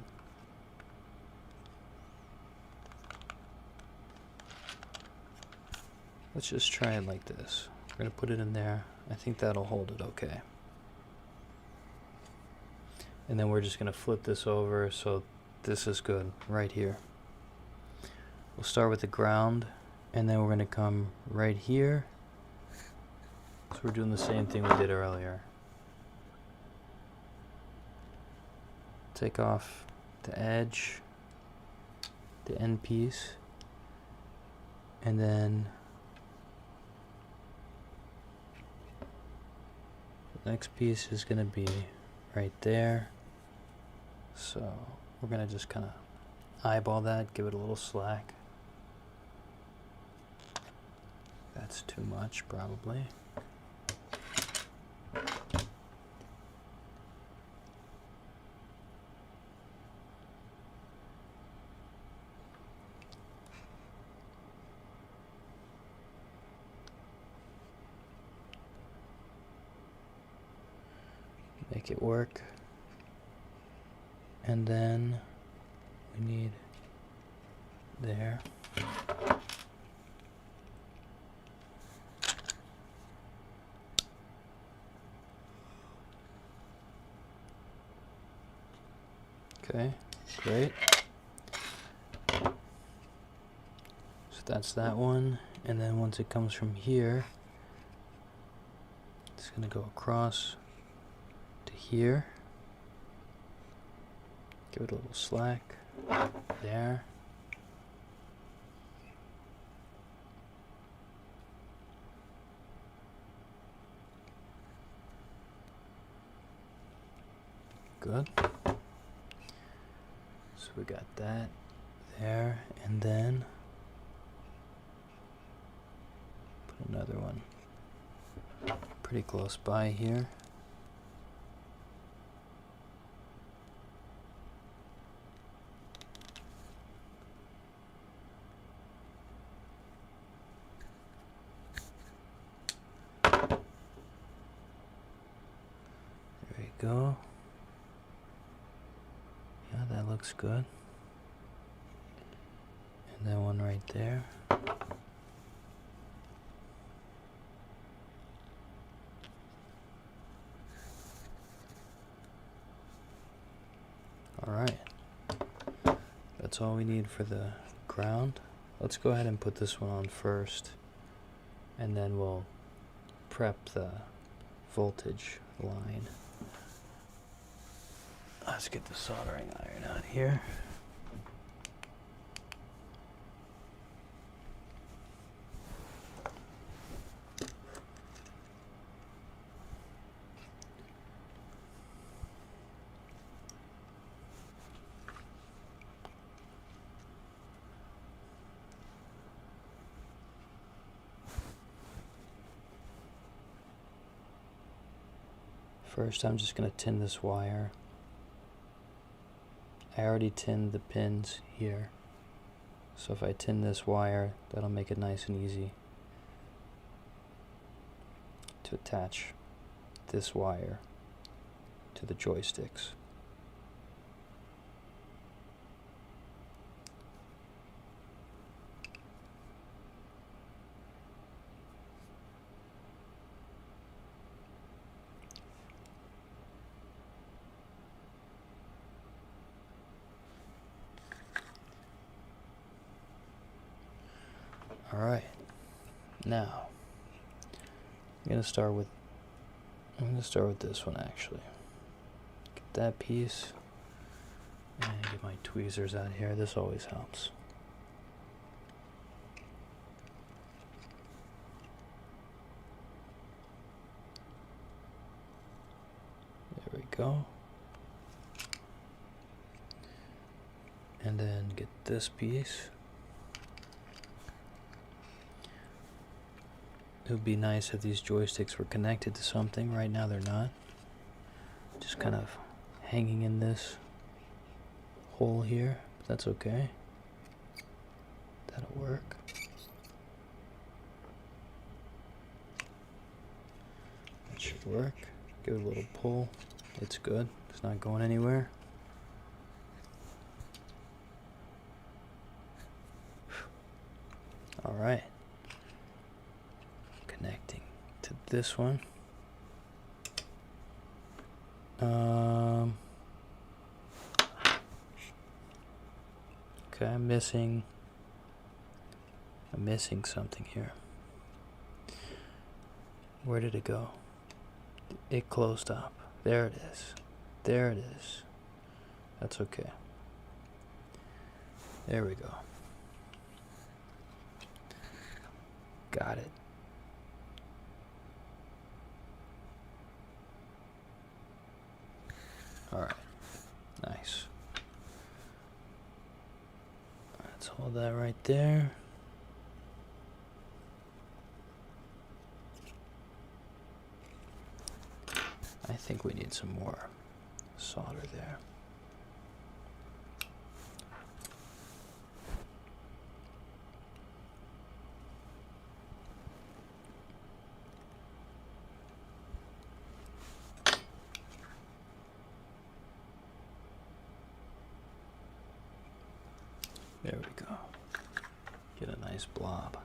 Let's just try it like this. We're going to put it in there. I think that'll hold it okay. And then we're just going to flip this over so this is good right here. We'll start with the ground, and then we're going to come right here. So we're doing the same thing we did earlier. Take off the edge, the end piece, and then the next piece is going to be right there. So we're going to just kind of eyeball that, give it a little slack. That's too much, probably. Make it work. And then we need there. Okay, great. So that's that one. And then once it comes from here, it's going to go across to here. Give it a little slack there. Good. So we got that there, and then put another one pretty close by here. There we go. Yeah, that looks good. And then one right there. Alright, that's all we need for the ground. Let's go ahead and put this one on first, and then we'll prep the voltage line. Let's get the soldering iron out here. First, I'm just going to tin this wire. I already tinned the pins here, so if I tin this wire, that'll make it nice and easy to attach this wire to the joysticks. Alright, now I'm gonna start with this one actually. Get that piece and get my tweezers out here. This always helps. There we go. And then get this piece. It would be nice if these joysticks were connected to something. Right now they're not. Just kind of hanging in this hole here, but that's okay. That'll work. That should work. Give it a little pull. It's good. It's not going anywhere. All right. Connecting to this one. Okay, I'm missing something here. Where did it go? It closed up. There it is. There it is. That's okay. There we go. Got it. Alright, nice. Let's hold that right there. I think we need some more solder there. There we go. Get a nice blob.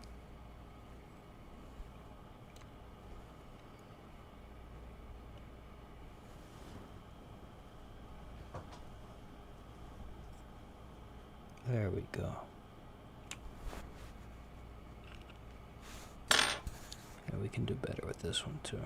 There we go. And we can do better with this one too.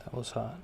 That was hot.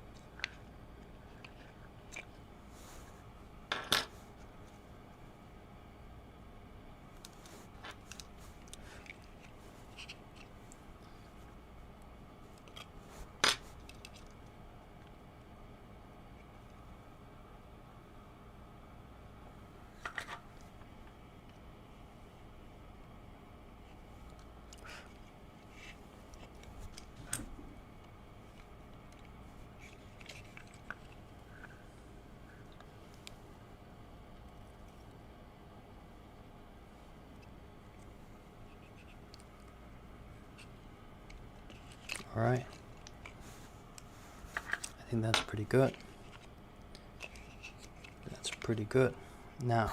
All right. I think that's pretty good. That's pretty good. Now,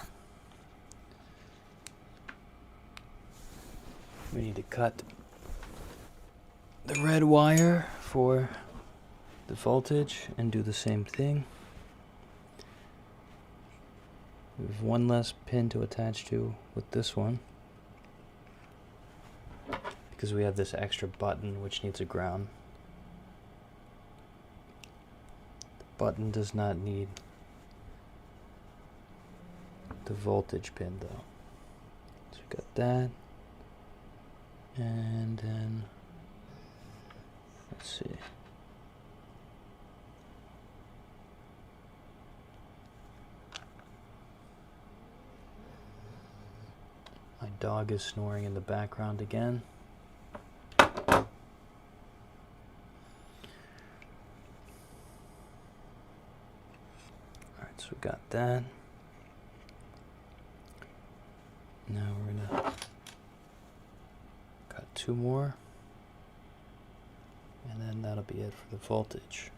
we need to cut the red wire for the voltage and do the same thing. We have one less pin to attach to with this one, because we have this extra button which needs a ground. The button does not need the voltage pin though. So we got that, and then let's see. My dog is snoring in the background again. Alright, so we got that. Now we're gonna cut two more, and then that'll be it for the voltage.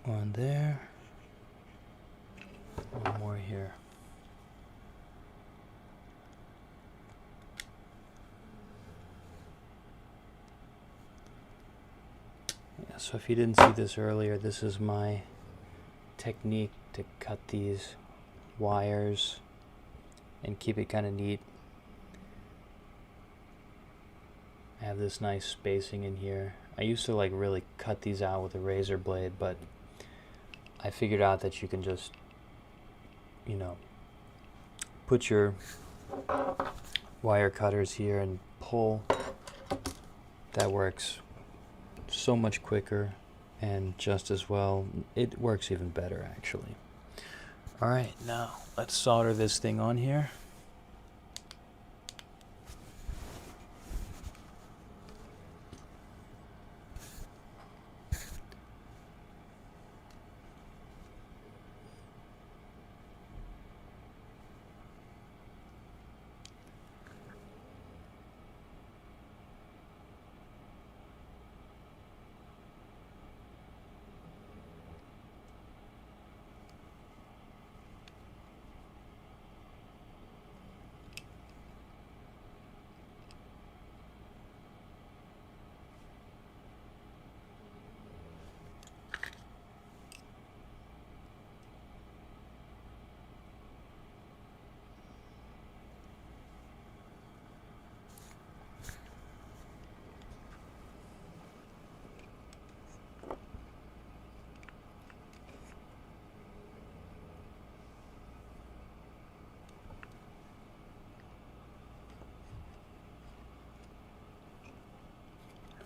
One there, one more here. Yeah, so if you didn't see this earlier, this is my technique to cut these wires and keep it kind of neat. I have this nice spacing in here. I used to like really cut these out with a razor blade, but I figured out that you can just, you know, put your wire cutters here and pull. That works so much quicker and just as well. It works even better actually. Alright, now let's solder this thing on here.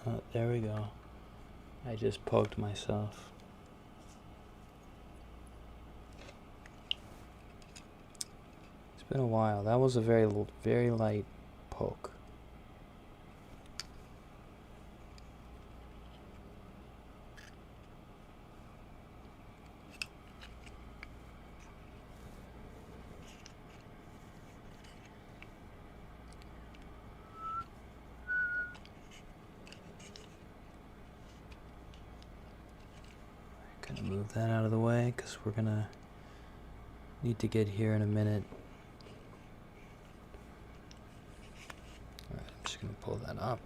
Oh, there we go. I just poked myself. It's been a while. That was a very light poke. Gonna move that out of the way because we're gonna need to get here in a minute. Alright, I'm just gonna pull that up.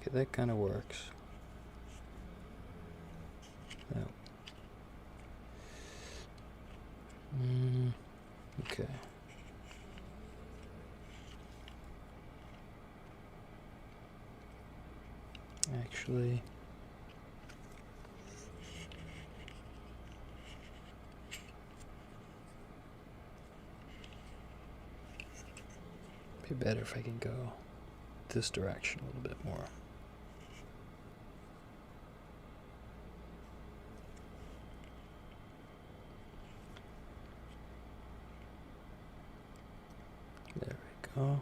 Okay, that kind of works. Okay. Actually, be better if I can go this direction a little bit more. There we go.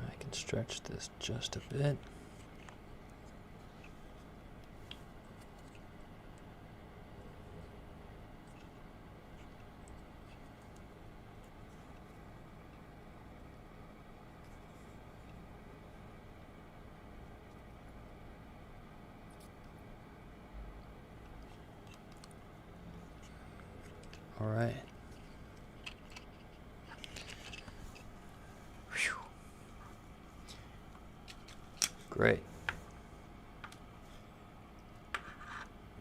I can stretch this just a bit. All right. Whew. Great.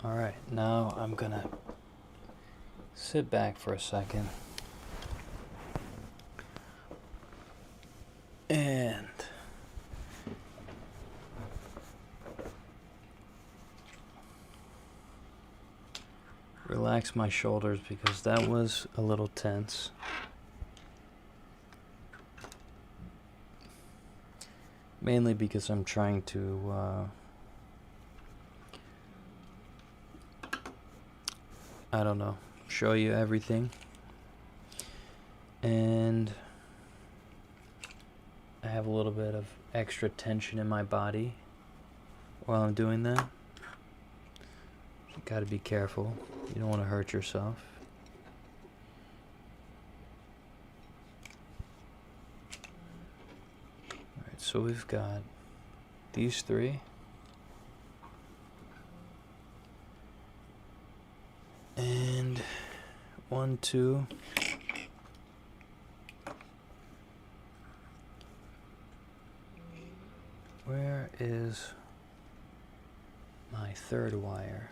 All right, now I'm gonna sit back for a second and relax my shoulders because that was a little tense. Mainly because I'm trying to, I don't know, show you everything. And I have a little bit of extra tension in my body while I'm doing that. You gotta be careful. You don't want to hurt yourself. Alright, so we've got these three. And 1, 2. Where is my third wire?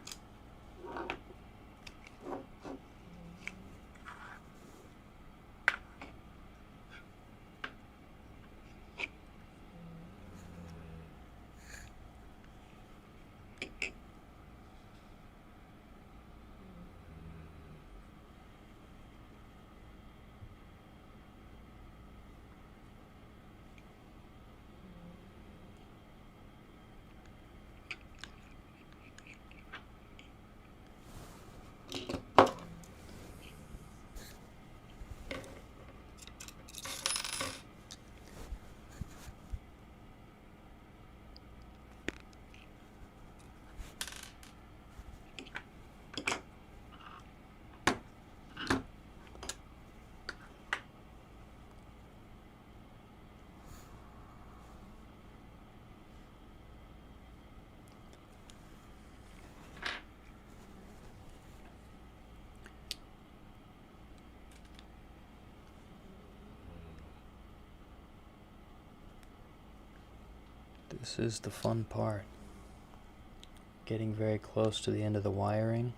This is the fun part. Getting very close to the end of the wiring.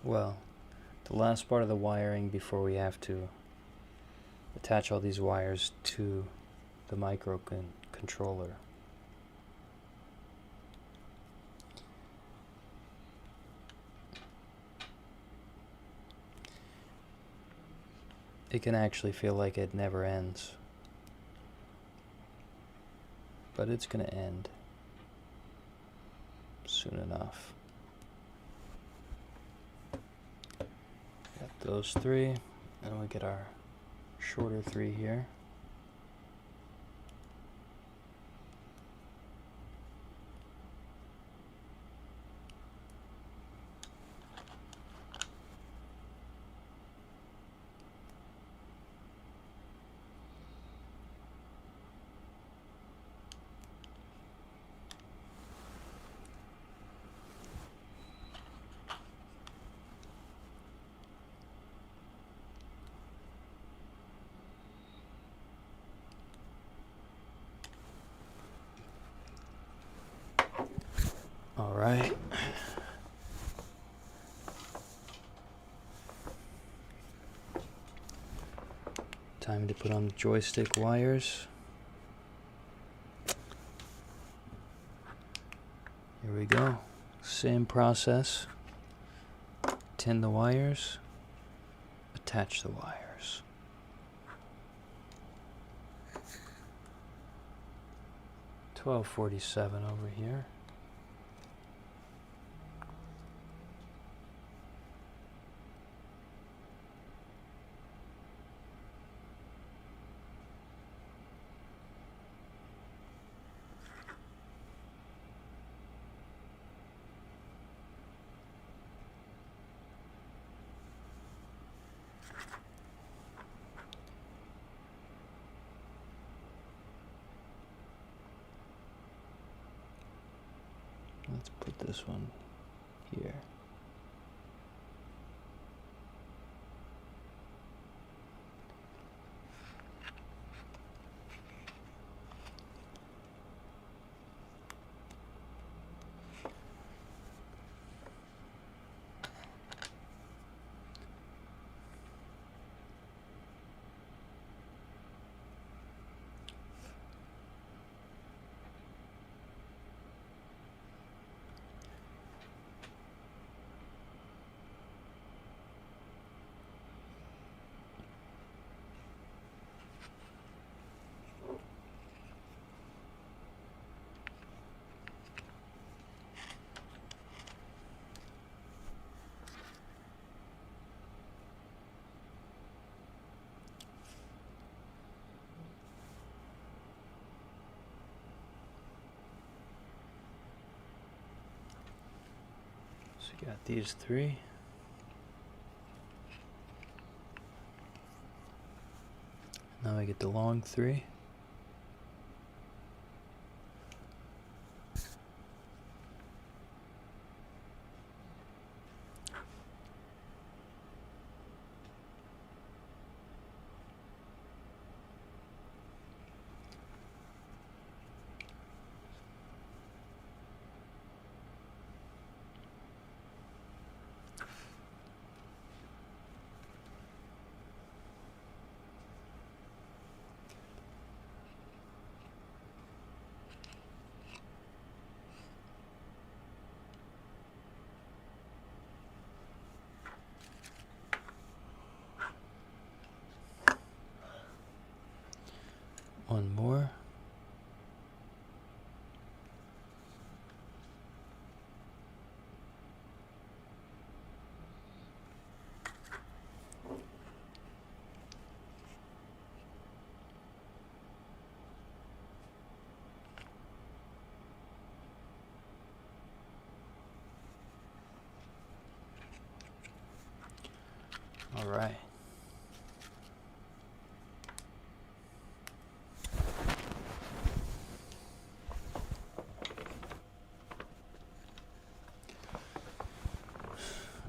Well, the last part of the wiring before we have to attach all these wires to the microcontroller. It can actually feel like it never ends. But it's going to end soon enough. Got those three, and we get our shorter three here. All right. Time to put on the joystick wires. Here we go. Same process. Tin the wires. Attach the wires. $12.47 over here. Let's put this one here. So you got these three. Now we get the long three. One more. All right.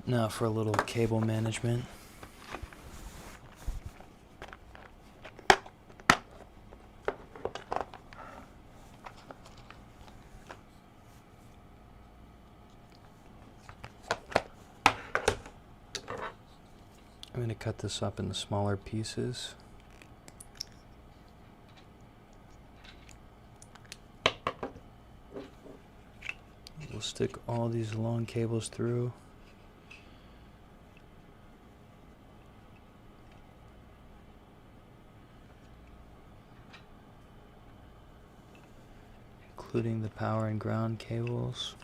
Now for a little cable management. I'm going to cut this up into smaller pieces. We'll stick all these long cables through. Including the power and ground cables.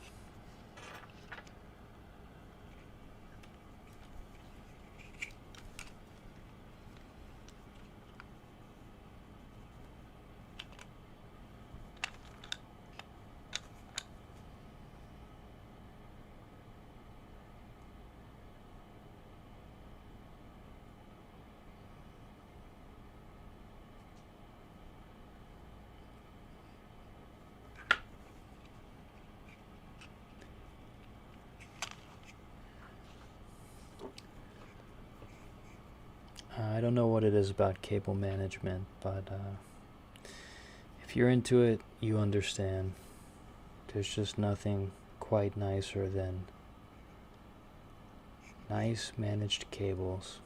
I don't know what it is about cable management, but if you're into it, you understand. There's just nothing quite quite nicer than nice managed cables.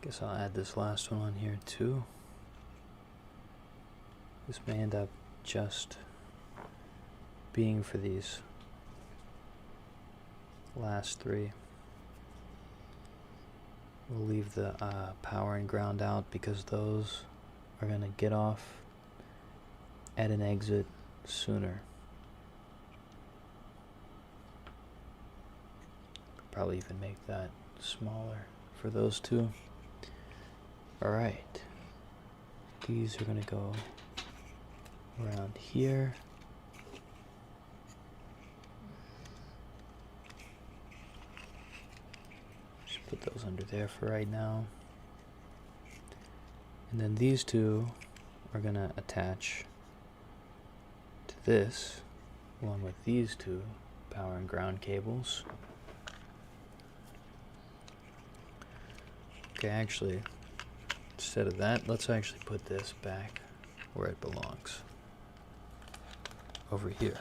Guess I'll add this last one on here too. This may end up just being for these last three. We'll leave the power and ground out because those are going to get off at an exit sooner. Probably even make that smaller for those two. Alright, these are going to go around here. Just put those under there for right now. And then these two are going to attach to this along with these two power and ground cables. Okay, actually, instead of that, let's actually put this back where it belongs. Over here.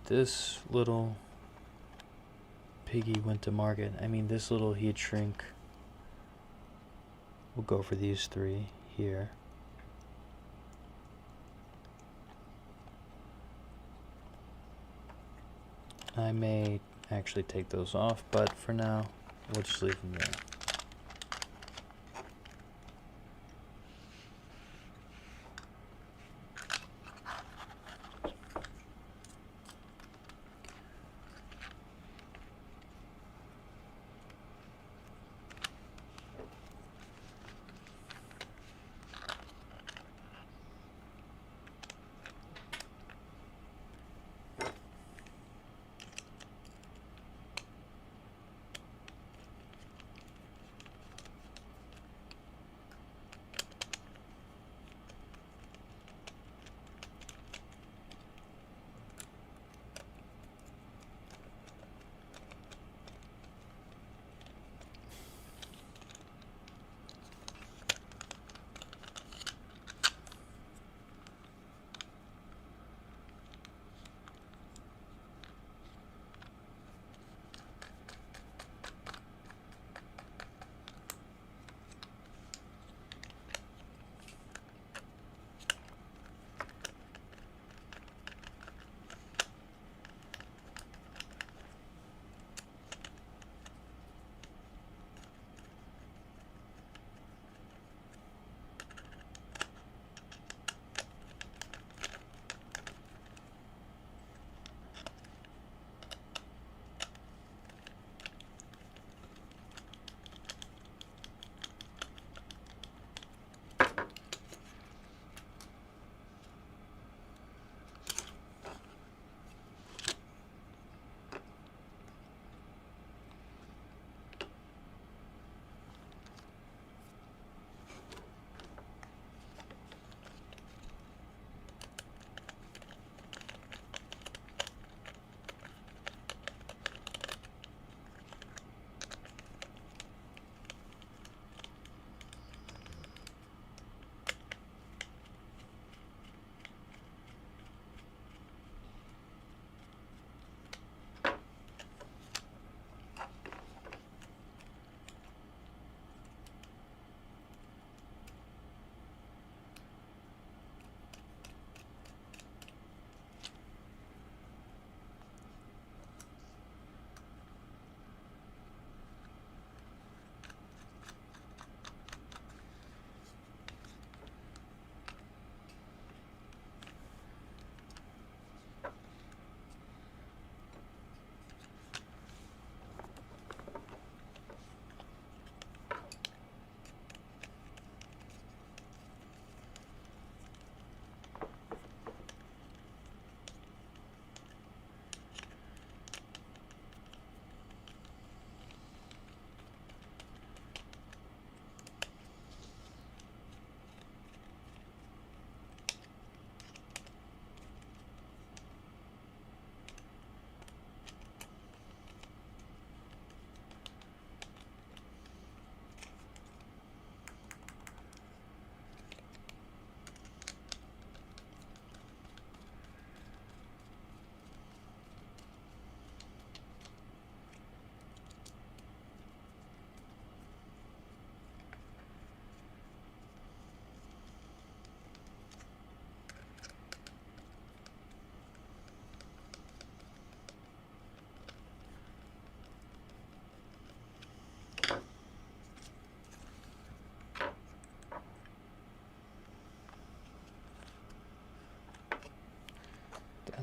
This little piggy went to market. I mean, this little heat shrink will go for these three here. I may actually take those off, but for now, we'll just leave them there.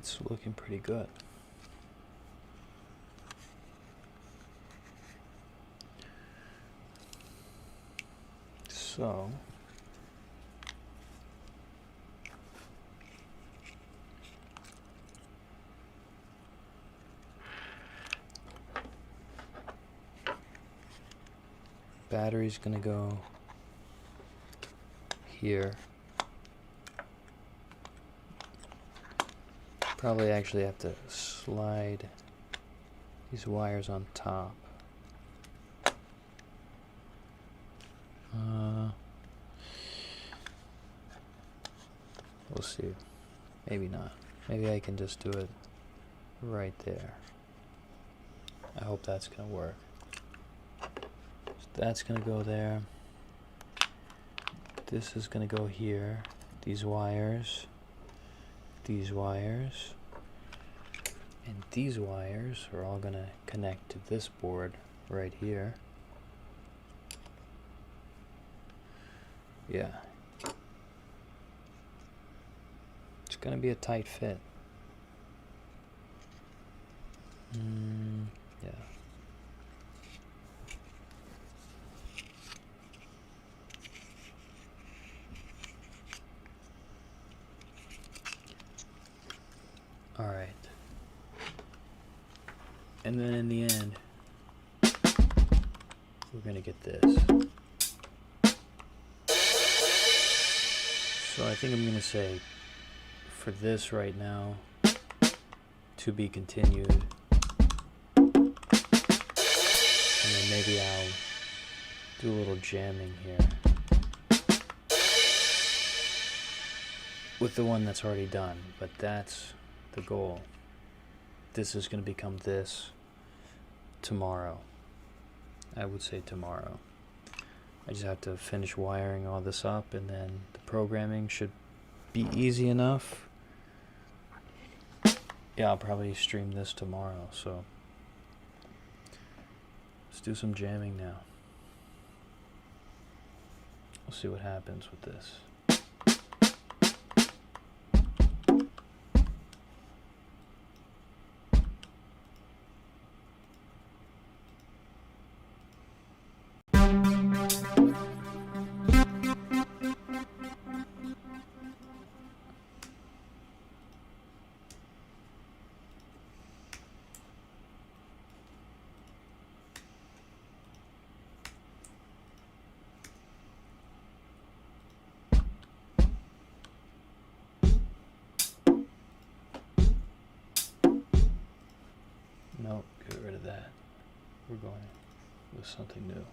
That's looking pretty good. So battery's gonna go here. Probably actually have to slide these wires on top. We'll see. Maybe not. Maybe I can just do it right there. I hope that's gonna work. So that's gonna go there. This is gonna go here. These wires, and these wires are all gonna connect to this board right here. Yeah. It's gonna be a tight fit. Yeah. All right. And then in the end, we're gonna get this. So I think I'm gonna say for this right now, to be continued. And then maybe I'll do a little jamming here with the one that's already done, but that's the goal. This is going to become this tomorrow. I would say tomorrow. I just have to finish wiring all this up, and then the programming should be easy enough. Yeah, I'll probably stream this tomorrow, so let's do some jamming now. We'll see what happens with this. Nope, get rid of that. We're going with something new.